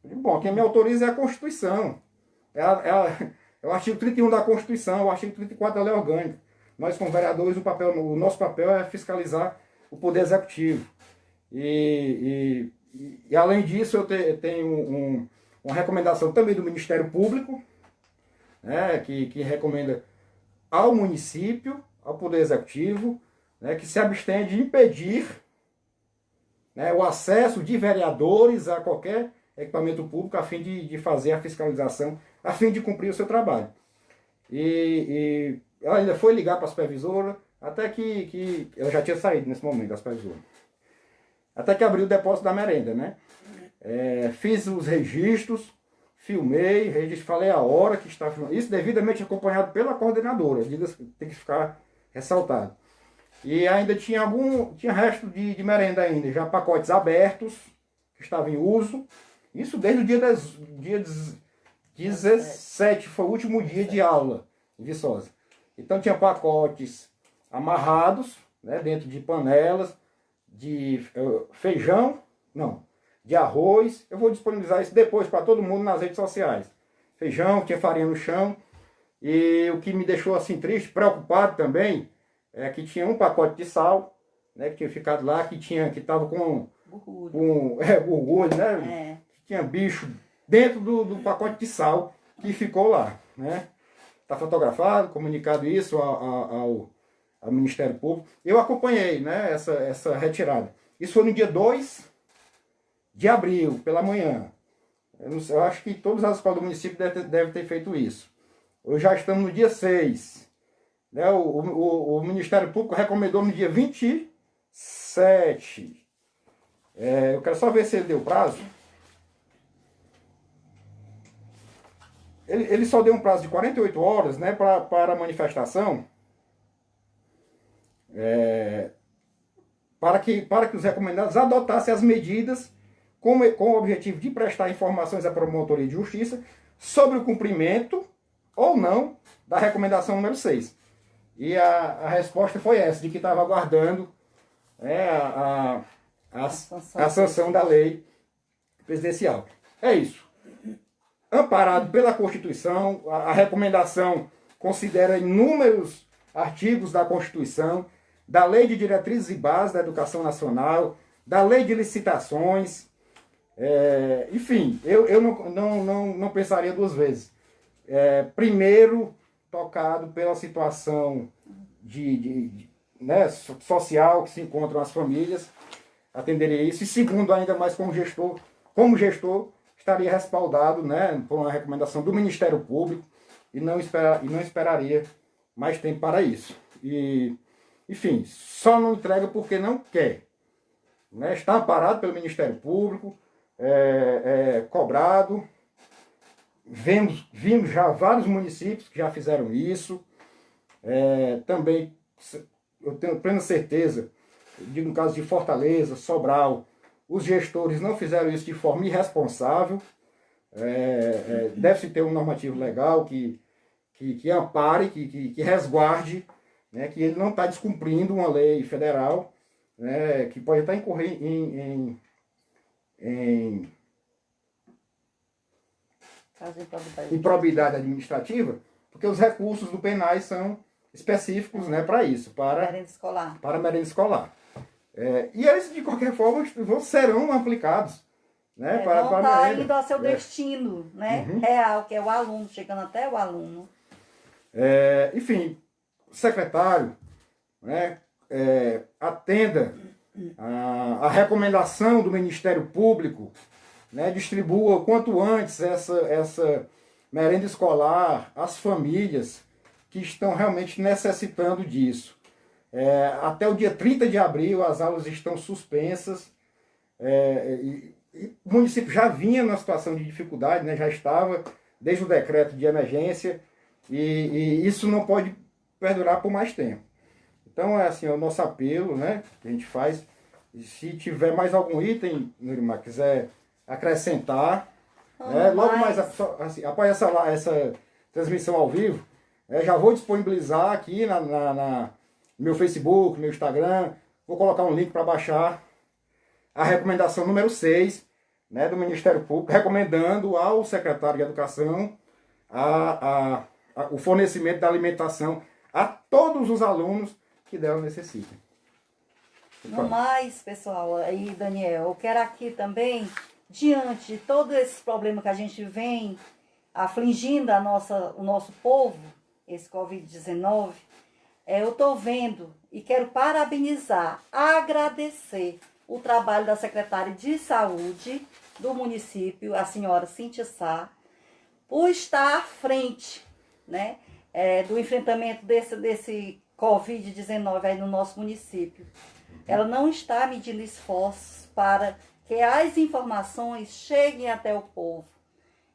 Bom, quem me autoriza é a Constituição. É o artigo 31 da Constituição, o artigo 34 da Lei Orgânica. Nós, como vereadores, o nosso papel é fiscalizar o Poder Executivo. E além disso, eu tenho uma recomendação também do Ministério Público, né, que recomenda ao município, ao Poder Executivo, né, que se abstenha de impedir, né, o acesso de vereadores a qualquer equipamento público a fim de fazer a fiscalização, a fim de cumprir o seu trabalho. E ela ainda foi ligar para a supervisora, até que ela já tinha saído nesse momento, a supervisora. Até que abriu o depósito da merenda, né? Fiz os registros, filmei, falei a hora que estava filmando. Isso devidamente acompanhado pela coordenadora, tem que ficar ressaltado. E ainda tinha resto de merenda ainda, já pacotes abertos, que estavam em uso. Isso desde o dia 17, foi o último dia de aula em Viçosa. Então tinha pacotes amarrados, né, dentro de panelas, de feijão, não, de arroz. Eu vou disponibilizar isso depois para todo mundo nas redes sociais. Feijão, tinha farinha no chão. E o que me deixou assim triste, preocupado também, é que tinha um pacote de sal, né, que tinha ficado lá, que estava com gorgulho, né? Tinha bicho dentro do pacote de sal que ficou lá, né? Está fotografado, comunicado isso ao Ministério Público. Eu acompanhei, né, essa retirada. Isso foi no dia 2 de abril, pela manhã. Eu acho que todas as escolas do município devem ter feito isso. Hoje já estamos no dia 6. Né? O Ministério Público recomendou no dia 27. Eu quero só ver se ele deu prazo. Ele só deu um prazo de 48 horas, né, para a manifestação, para que os recomendados adotassem as medidas com o objetivo de prestar informações à Promotoria de Justiça sobre o cumprimento ou não da recomendação número 6. E a resposta foi essa, de que estava aguardando a sanção da lei presidencial. É isso. Amparado pela Constituição, a recomendação considera inúmeros artigos da Constituição, da Lei de Diretrizes e Bases da Educação Nacional, da Lei de Licitações, enfim, eu não pensaria 2 vezes. Primeiro, tocado pela situação né, social que se encontram as famílias, atenderia isso. E segundo, ainda mais como gestor, estaria respaldado, né, por uma recomendação do Ministério Público e não esperaria mais tempo para isso. E, enfim, só não entrega porque não quer. Né? Está amparado pelo Ministério Público, cobrado. Vimos já vários municípios que já fizeram isso. Também, eu tenho plena certeza, no caso de Fortaleza, Sobral, os gestores não fizeram isso de forma irresponsável. Deve-se ter um normativo legal que ampare, que resguarde, né, que ele não está descumprindo uma lei federal, né, que pode até incorrer em improbidade administrativa, porque os recursos do penais são específicos, né, para isso, para merenda escolar. E eles, de qualquer forma, serão aplicados, né, para merenda. Indo ao seu destino, né, real, que é o aluno, chegando até o aluno. Enfim, secretário, né, atenda a recomendação do Ministério Público, né, distribua quanto antes essa merenda escolar às famílias que estão realmente necessitando disso. Até o dia 30 de abril as aulas estão suspensas. O município já vinha numa situação de dificuldade, né, já estava desde o decreto de emergência, e isso não pode perdurar por mais tempo. Então é assim, é o nosso apelo, né, que a gente faz. E se tiver mais algum item, Nurimar, quiser acrescentar, logo mais assim, após essa transmissão ao vivo, já vou disponibilizar aqui no meu Facebook, no meu Instagram, vou colocar um link para baixar a recomendação número 6, né, do Ministério Público, recomendando ao secretário de Educação o fornecimento da alimentação a todos os alunos que dela necessitem. No mais, pessoal, aí, Daniel, eu quero aqui também, diante de todos esses problemas que a gente vem afligindo o nosso povo, esse Covid-19, eu estou vendo e quero parabenizar, agradecer o trabalho da secretária de Saúde do município, a senhora Cíntia Sá, por estar à frente, né, do enfrentamento desse Covid-19 aí no nosso município. Ela não está medindo esforços para que as informações cheguem até o povo.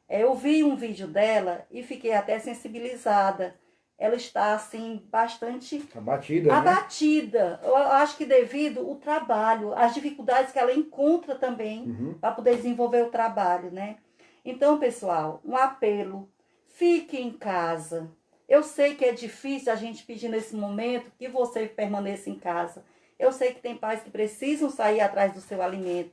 Eu vi um vídeo dela e fiquei até sensibilizada. Ela está, assim, bastante abatida. Né? Eu acho que devido ao trabalho, as dificuldades que ela encontra também para poder desenvolver o trabalho, né? Então, pessoal, um apelo. Fique em casa. Eu sei que é difícil a gente pedir nesse momento que você permaneça em casa. Eu sei que tem pais que precisam sair atrás do seu alimento.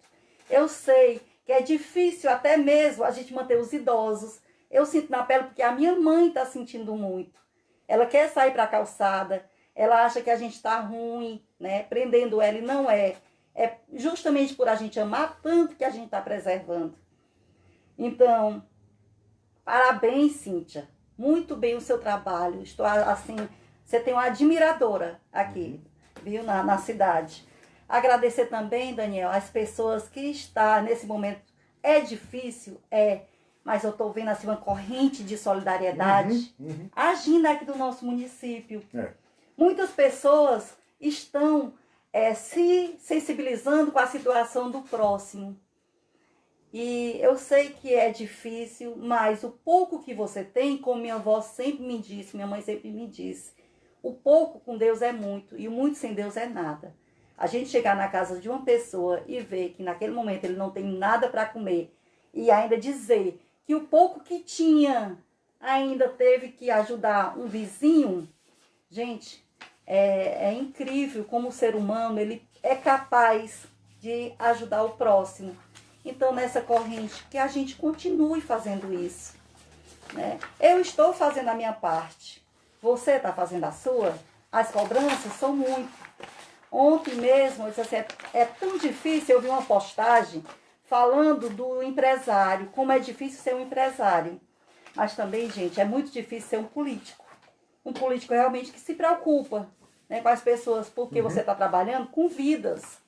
Eu sei que é difícil até mesmo a gente manter os idosos. Eu sinto na pele porque a minha mãe está sentindo muito. Ela quer sair para a calçada, ela acha que a gente está ruim, né? Prendendo ela, e não é. É justamente por a gente amar tanto que a gente está preservando. Então, parabéns, Cíntia. Muito bem o seu trabalho. Estou assim, você tem uma admiradora aqui, viu, na cidade. Agradecer também, Daniel, as pessoas que estão nesse momento. É difícil, mas eu estou vendo assim uma corrente de solidariedade agindo aqui do nosso município. Muitas pessoas estão se sensibilizando com a situação do próximo. E eu sei que é difícil, mas o pouco que você tem, como minha avó sempre me disse, minha mãe sempre me disse, o pouco com Deus é muito e o muito sem Deus é nada. A gente chegar na casa de uma pessoa e ver que naquele momento ele não tem nada para comer e ainda dizer que o pouco que tinha ainda teve que ajudar um vizinho, gente, é incrível como o ser humano ele é capaz de ajudar o próximo. Então, nessa corrente, que a gente continue fazendo isso. Né? Eu estou fazendo a minha parte. Você está fazendo a sua? As cobranças são muito. Ontem mesmo, eu disse assim, é tão difícil. Eu vi uma postagem falando do empresário, como é difícil ser um empresário. Mas também, gente, é muito difícil ser um político. Um político realmente que se preocupa, né, com as pessoas, porque você está trabalhando com vidas.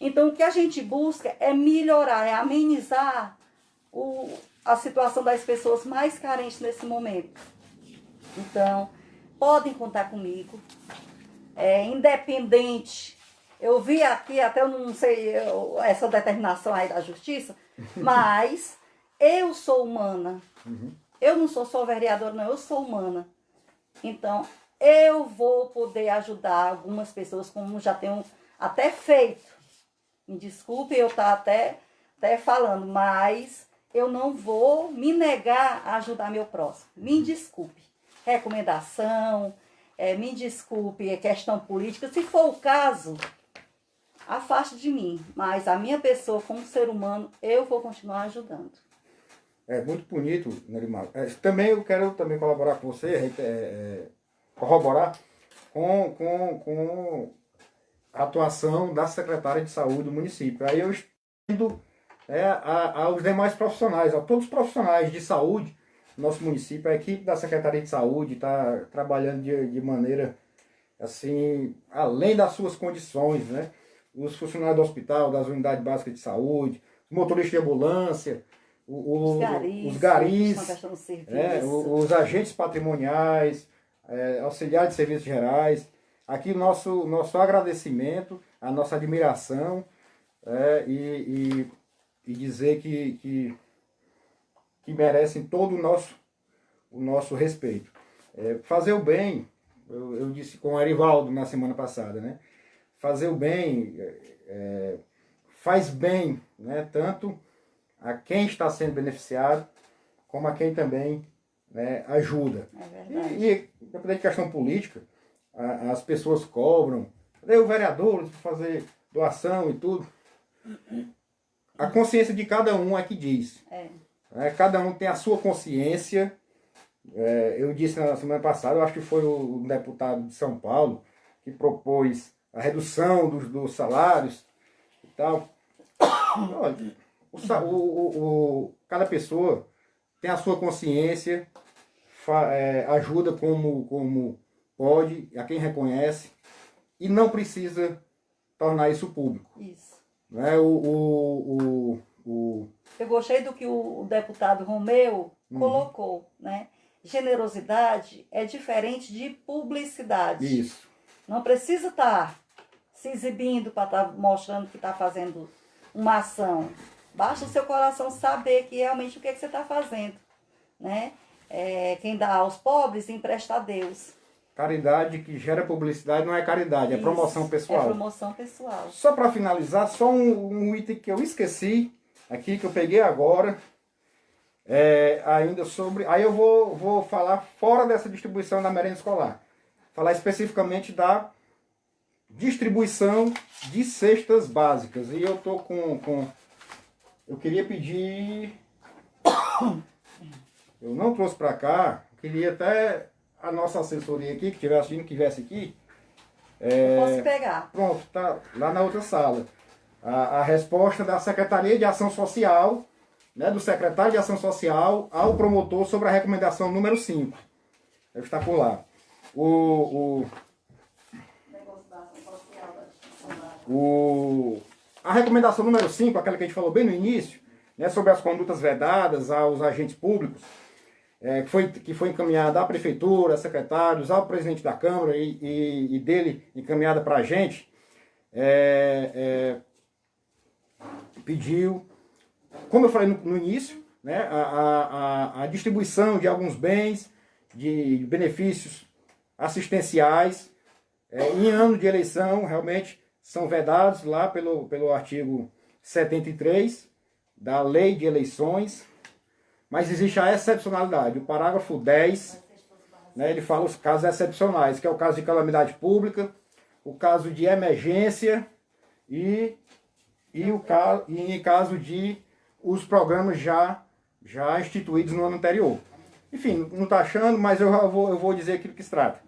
Então, o que a gente busca é melhorar, é amenizar a situação das pessoas mais carentes nesse momento. Então, podem contar comigo. Independente, eu vi aqui, até eu não sei essa determinação aí da justiça, mas eu sou humana. Eu não sou só vereadora, não, eu sou humana. Então, eu vou poder ajudar algumas pessoas, como já tenho até feito. Me desculpe eu estar até falando, mas eu não vou me negar a ajudar meu próximo. Me desculpe. Recomendação, me desculpe, questão política. Se for o caso, afaste de mim. Mas a minha pessoa, como ser humano, eu vou continuar ajudando. É muito bonito, Nerimar. Também eu quero também colaborar com você, corroborar com a atuação da secretária de saúde do município. Aí eu estendo aos demais profissionais, a todos os profissionais de saúde do nosso município. A equipe da Secretaria de Saúde está trabalhando de maneira assim, além das suas condições, né? Os funcionários do hospital, das unidades básicas de saúde, os motoristas de ambulância, os garis, os agentes patrimoniais, auxiliares de serviços gerais. Aqui nosso agradecimento, a nossa admiração, e dizer que merecem todo o nosso respeito. Fazer o bem, eu disse com o Erivaldo na semana passada, né? Fazer o bem faz bem, né? Tanto a quem está sendo beneficiado, como a quem também, né, ajuda. É verdade. E independente de questão política, as pessoas cobram, o vereador para fazer doação e tudo. A consciência de cada um é que diz. Cada um tem a sua consciência. Eu disse na semana passada, eu acho que foi o deputado de São Paulo que propôs a redução dos salários e tal. Olha, cada pessoa tem a sua consciência, ajuda como pode, a quem reconhece, e não precisa tornar isso público. Isso. Né? Eu gostei do que o deputado Romeu colocou, né? Generosidade é diferente de publicidade. Isso. Não precisa estar se exibindo para estar mostrando que está fazendo uma ação. Basta o seu coração saber que realmente o que você está fazendo, né? Quem dá aos pobres empresta a Deus. Caridade que gera publicidade não é caridade, é promoção pessoal. É promoção pessoal. Só para finalizar, só um item que eu esqueci aqui, que eu peguei agora, ainda sobre... Aí eu vou falar fora dessa distribuição da merenda escolar. Falar especificamente da distribuição de cestas básicas. E eu tô eu queria pedir... Eu não trouxe para cá, queria até a nossa assessoria aqui, que estiver assistindo, que estivesse aqui. Eu posso pegar. Pronto, tá lá na outra sala. A resposta da Secretaria de Ação Social, né, do secretário de Ação Social ao promotor sobre a recomendação número 5. Deve estar por lá. A recomendação número 5, aquela que a gente falou bem no início, né, sobre as condutas vedadas aos agentes públicos, que foi encaminhada à prefeitura, a secretários, ao presidente da Câmara e dele encaminhada para a gente, pediu, como eu falei no início, né, a distribuição de alguns bens, de benefícios assistenciais, em ano de eleição, realmente são vedados lá pelo artigo 73 da Lei de Eleições, mas existe a excepcionalidade. O parágrafo 10, né, ele fala os casos excepcionais, que é o caso de calamidade pública, o caso de emergência e em caso de os programas já instituídos no ano anterior. Enfim, não está achando, mas eu vou dizer aquilo que se trata.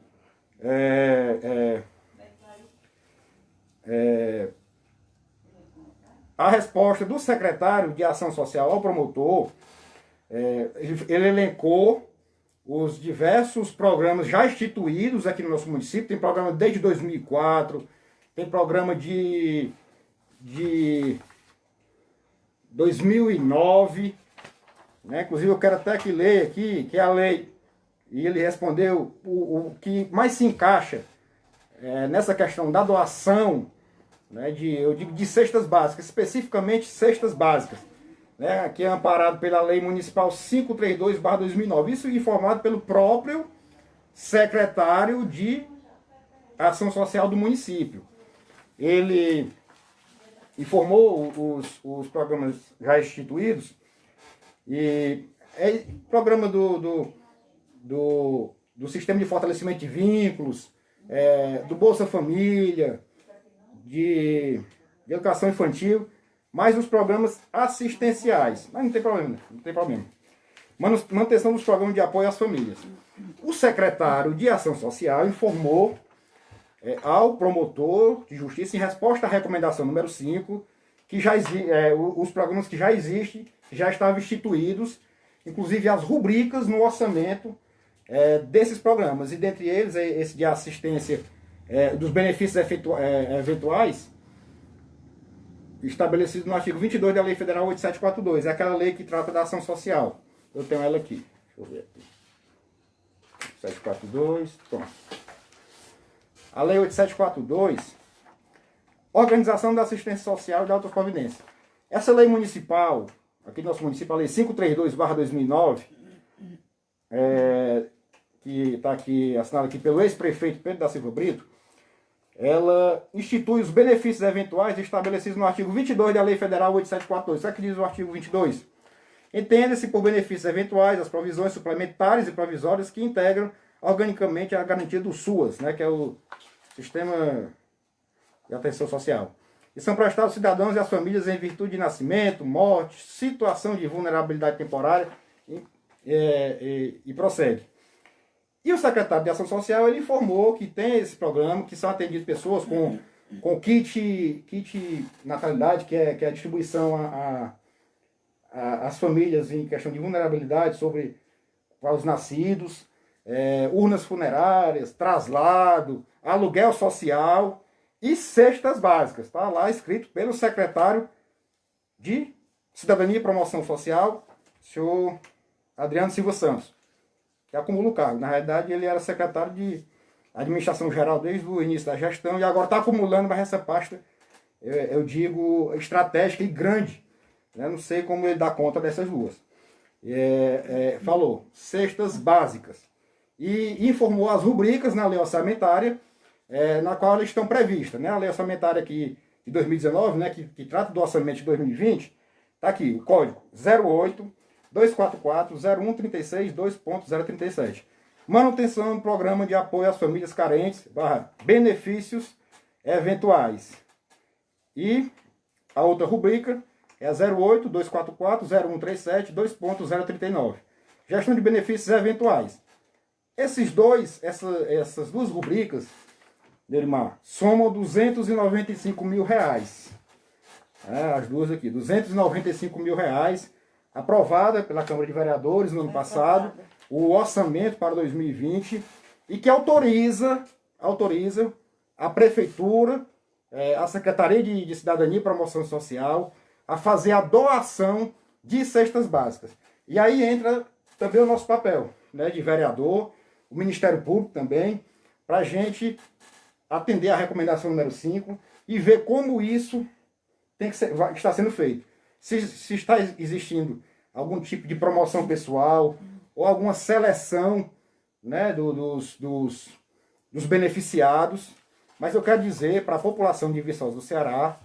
A resposta do secretário de Ação Social ao promotor, ele elencou os diversos programas já instituídos aqui no nosso município. Tem programa desde 2004, tem programa de 2009, né? Inclusive eu quero até que ler aqui, que é a lei e ele respondeu o que mais se encaixa nessa questão da doação, né, eu digo de cestas básicas, especificamente cestas básicas, né, que é amparado pela Lei Municipal 532/2009. Isso informado pelo próprio secretário de Ação Social do município. Ele informou os programas já instituídos, e programa do Sistema de Fortalecimento de Vínculos, do Bolsa Família, de Educação Infantil, mais os programas assistenciais. Mas não tem problema, não tem problema. Manutenção dos programas de apoio às famílias. O secretário de Ação Social informou ao promotor de justiça, em resposta à recomendação número 5, que os programas que já existem, já estavam instituídos, inclusive as rubricas no orçamento desses programas, e dentre eles esse de assistência dos benefícios eventuais, estabelecido no artigo 22 da Lei Federal 8742, é aquela lei que trata da ação social. Eu tenho ela aqui, deixa eu ver aqui. 742, pronto. A Lei 8742, Organização da Assistência Social e da Autoprovidência. Essa lei municipal, aqui no nosso município, a Lei 532/2009, que está aqui, assinada aqui pelo ex-prefeito Pedro da Silva Brito, ela institui os benefícios eventuais estabelecidos no artigo 22 da Lei Federal 8742. Sabe o que diz o artigo 22? Entenda-se por benefícios eventuais as provisões suplementares e provisórias que integram organicamente a garantia do SUAS, né, que é o Sistema de Atenção Social. E são prestados aos cidadãos e às famílias em virtude de nascimento, morte, situação de vulnerabilidade temporária e prossegue. E o secretário de Ação Social, ele informou que tem esse programa, que são atendidas pessoas com kit natalidade, que é a distribuição às famílias em questão de vulnerabilidade para os nascidos, urnas funerárias, traslado, aluguel social e cestas básicas. Está lá escrito pelo secretário de Cidadania e Promoção Social, senhor Adriano Silva Santos, que acumula o cargo. Na realidade, ele era secretário de Administração Geral desde o início da gestão e agora está acumulando mais essa pasta, eu digo, estratégica e grande. Eu não sei como ele dá conta dessas duas. Falou cestas básicas e informou as rubricas na lei orçamentária, na qual elas estão previstas. Né? A lei orçamentária aqui de 2019, né, que trata do orçamento de 2020, está aqui o código 08-244-0136-2.037. Manutenção do programa de apoio às famílias carentes, benefícios eventuais. E a outra rubrica é a 08-244-0137-2.039. Gestão de benefícios eventuais. Essas duas rubricas, Nerimar, somam R$295 mil. As duas aqui, R$295 mil, aprovada pela Câmara de Vereadores no ano passado, o orçamento para 2020, e que autoriza a Prefeitura, a Secretaria de Cidadania e Promoção Social, a fazer a doação de cestas básicas. E aí entra também o nosso papel, né, de vereador, o Ministério Público também, para a gente atender a recomendação número 5 e ver como isso está sendo feito. Se está existindo algum tipo de promoção pessoal ou alguma seleção, né, dos beneficiados. Mas eu quero dizer para a população de Viçosa do Ceará,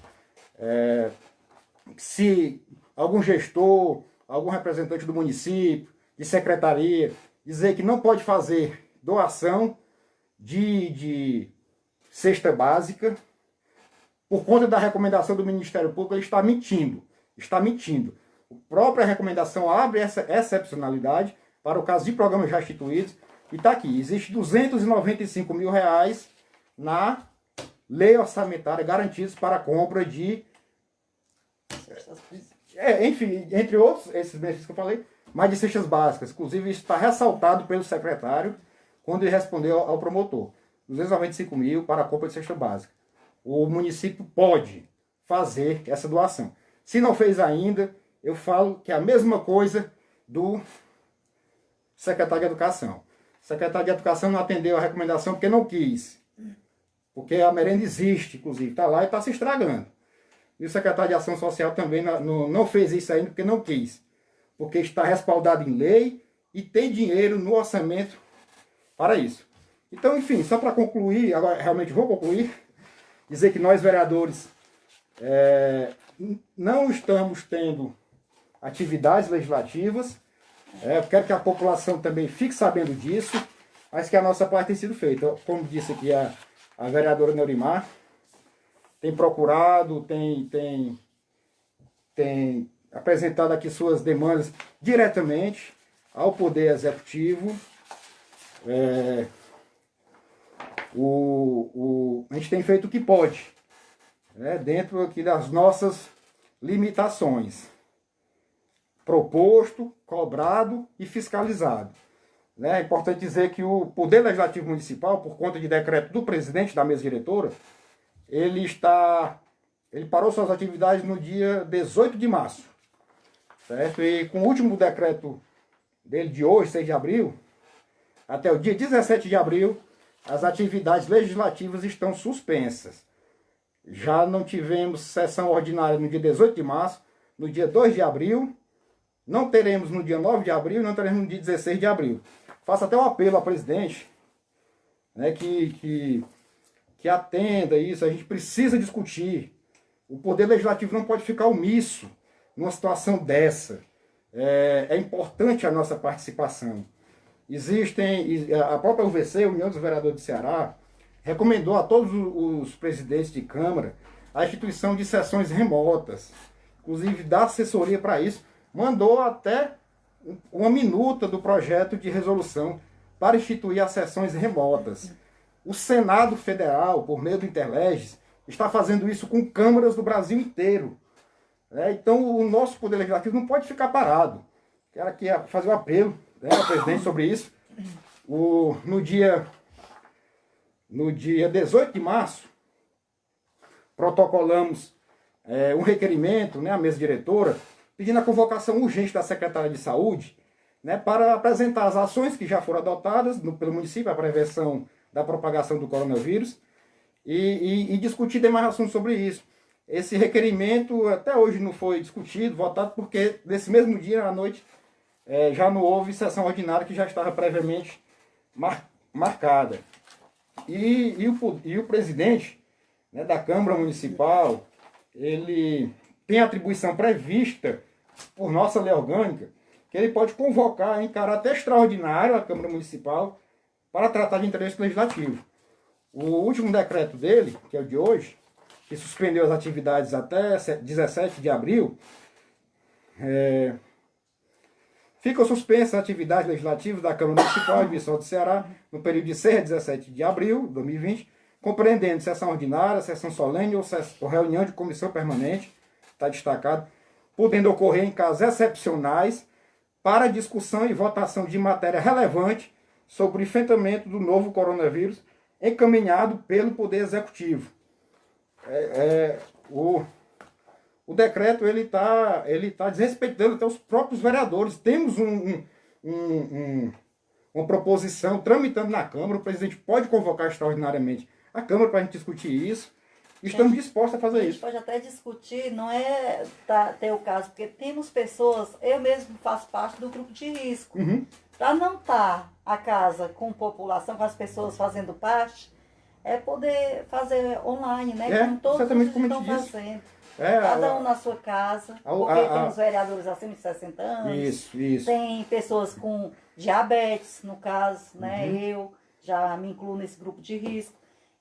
se algum gestor, algum representante do município, de secretaria, dizer que não pode fazer doação de cesta básica, por conta da recomendação do Ministério Público, ele está mentindo. Está mentindo. A própria recomendação abre essa excepcionalidade para o caso de programas já instituídos. E está aqui, existe R$295 mil na lei orçamentária garantidos para a compra de... enfim, entre outros, esses benefícios que eu falei, mas de cestas básicas. Inclusive, isso está ressaltado pelo secretário quando ele respondeu ao promotor. 295 mil para a compra de cesta básica. O município pode fazer essa doação. Se não fez ainda, eu falo que é a mesma coisa do secretário de Educação. secretário de Educação não atendeu a recomendação porque não quis. Porque a merenda existe, inclusive, está lá e está se estragando. E o secretário de Ação Social também não fez isso ainda porque não quis. Porque está respaldado em lei e tem dinheiro no orçamento para isso. Então, enfim, só para concluir, agora realmente vou concluir, dizer que nós, vereadores, não estamos tendo atividades legislativas. Eu quero que a população também fique sabendo disso, mas que a nossa parte tem sido feita. Como disse aqui a vereadora Neurimar, tem procurado, tem apresentado aqui suas demandas diretamente ao Poder Executivo. A gente tem feito o que pode, dentro aqui das nossas limitações. Proposto, cobrado e fiscalizado. É importante dizer que o Poder Legislativo Municipal, por conta de decreto do presidente da mesa diretora, ele parou suas atividades no dia 18 de março. Certo? E com o último decreto dele de hoje, 6 de abril, até o dia 17 de abril, as atividades legislativas estão suspensas. Já não tivemos sessão ordinária no dia 18 de março, no dia 2 de abril, não teremos no dia 9 de abril, não teremos no dia 16 de abril. Faço até um apelo ao presidente, que atenda isso. A gente precisa discutir. O Poder Legislativo não pode ficar omisso numa situação dessa. É importante a nossa participação. A própria UVC, União dos Vereadores do Ceará, recomendou a todos os presidentes de Câmara a instituição de sessões remotas, inclusive dá assessoria para isso, mandou até uma minuta do projeto de resolução para instituir as sessões remotas. O Senado Federal, por meio do Interleges, está fazendo isso com câmaras do Brasil inteiro. Então o nosso Poder Legislativo não pode ficar parado. Quero aqui fazer um apelo ao presidente sobre isso. No dia 18 de março, protocolamos um requerimento, a mesa diretora, pedindo a convocação urgente da secretária de Saúde, para apresentar as ações que já foram adotadas pelo município para a prevenção da propagação do coronavírus e discutir demais assuntos sobre isso. Esse requerimento até hoje não foi discutido, votado, porque nesse mesmo dia, à noite, já não houve sessão ordinária que já estava previamente marcada. E o presidente da Câmara Municipal, ele tem atribuição prevista por nossa lei orgânica, que ele pode convocar em caráter extraordinário a Câmara Municipal para tratar de interesse legislativo. O último decreto dele, que é o de hoje, que suspendeu as atividades até 17 de abril, ficam suspensas as atividades legislativas da Câmara Municipal de Viçosa do Ceará no período de 6 a 17 de abril de 2020, compreendendo sessão ordinária, sessão solene ou reunião de comissão permanente, está destacado, podendo ocorrer em casos excepcionais para discussão e votação de matéria relevante sobre o enfrentamento do novo coronavírus encaminhado pelo Poder Executivo. O decreto ele tá desrespeitando até os próprios vereadores. Temos uma proposição tramitando na Câmara, o presidente pode convocar extraordinariamente a Câmara para a gente discutir isso. Estamos dispostos a fazer isso. A gente pode até discutir, não é ter o caso, porque temos pessoas, eu mesmo faço parte do grupo de risco. Para não estar a casa com população, com as pessoas fazendo parte, poder fazer online, como todos estão fazendo. Cada um na sua casa, porque temos vereadores acima de 60 anos, isso. Tem pessoas com diabetes, no caso, eu já me incluo nesse grupo de risco.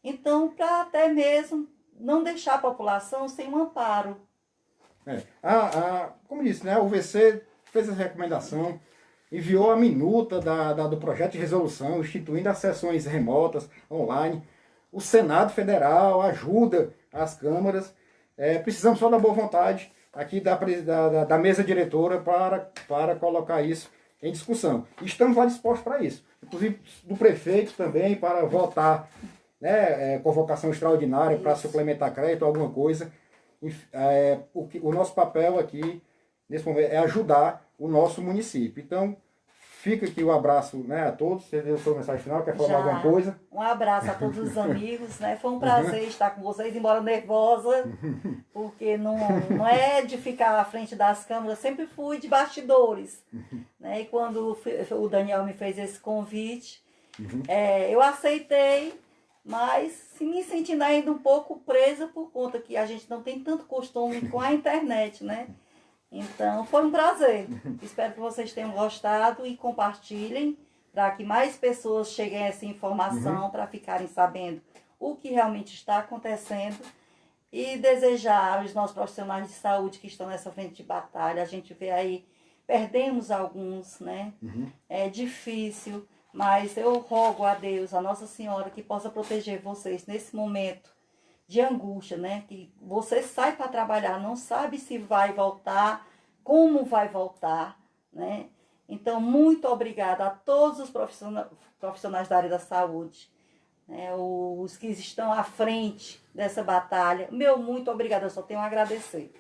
Então, para até mesmo não deixar a população sem um amparo. Como disse, a UVC fez essa recomendação, enviou a minuta do projeto de resolução, instituindo as sessões remotas, online. O Senado Federal ajuda as câmaras. Precisamos só da boa vontade aqui da mesa diretora para colocar isso em discussão. Estamos lá dispostos para isso. Inclusive do prefeito também, para votar convocação extraordinária para suplementar crédito, alguma coisa. O nosso papel aqui, nesse momento, é ajudar o nosso município. Então, fica aqui o abraço, né, a todos. Você deu sua mensagem final, quer falar Já. alguma coisa? Um abraço a todos os amigos, né? Foi um prazer estar com vocês, embora nervosa, porque não é de ficar à frente das câmeras, sempre fui de bastidores, né? E quando o Daniel me fez esse convite, eu aceitei, mas me sentindo ainda um pouco presa por conta que a gente não tem tanto costume com a internet, né? Então, foi um prazer. Espero que vocês tenham gostado e compartilhem para que mais pessoas cheguem a essa informação, para ficarem sabendo o que realmente está acontecendo e desejar aos nossos profissionais de saúde que estão nessa frente de batalha. A gente vê aí, perdemos alguns, né? É difícil, mas eu rogo a Deus, a Nossa Senhora, que possa proteger vocês nesse momento de angústia, né? Que você sai para trabalhar, não sabe se vai voltar, como vai voltar, né? Então, muito obrigada a todos os profissionais da área da saúde, né? Os que estão à frente dessa batalha. Meu muito obrigada, eu só tenho a agradecer.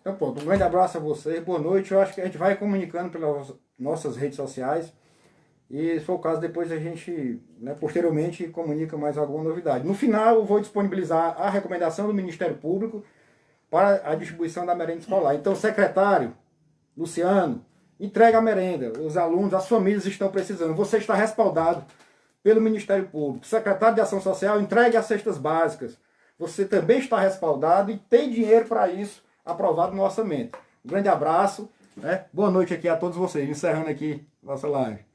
Então, pronto, um grande abraço a vocês, boa noite. Eu acho que a gente vai comunicando pelas nossas redes sociais. E se for o caso, depois a gente, né, posteriormente, comunica mais alguma novidade. No final, eu vou disponibilizar a recomendação do Ministério Público para a distribuição da merenda escolar. Então, secretário Luciano, entrega a merenda. Os alunos, as famílias estão precisando. Você está respaldado pelo Ministério Público. Secretário de Ação Social, entregue as cestas básicas. Você também está respaldado e tem dinheiro para isso aprovado no orçamento. Um grande abraço, né? Boa noite aqui a todos vocês. Encerrando aqui nossa live.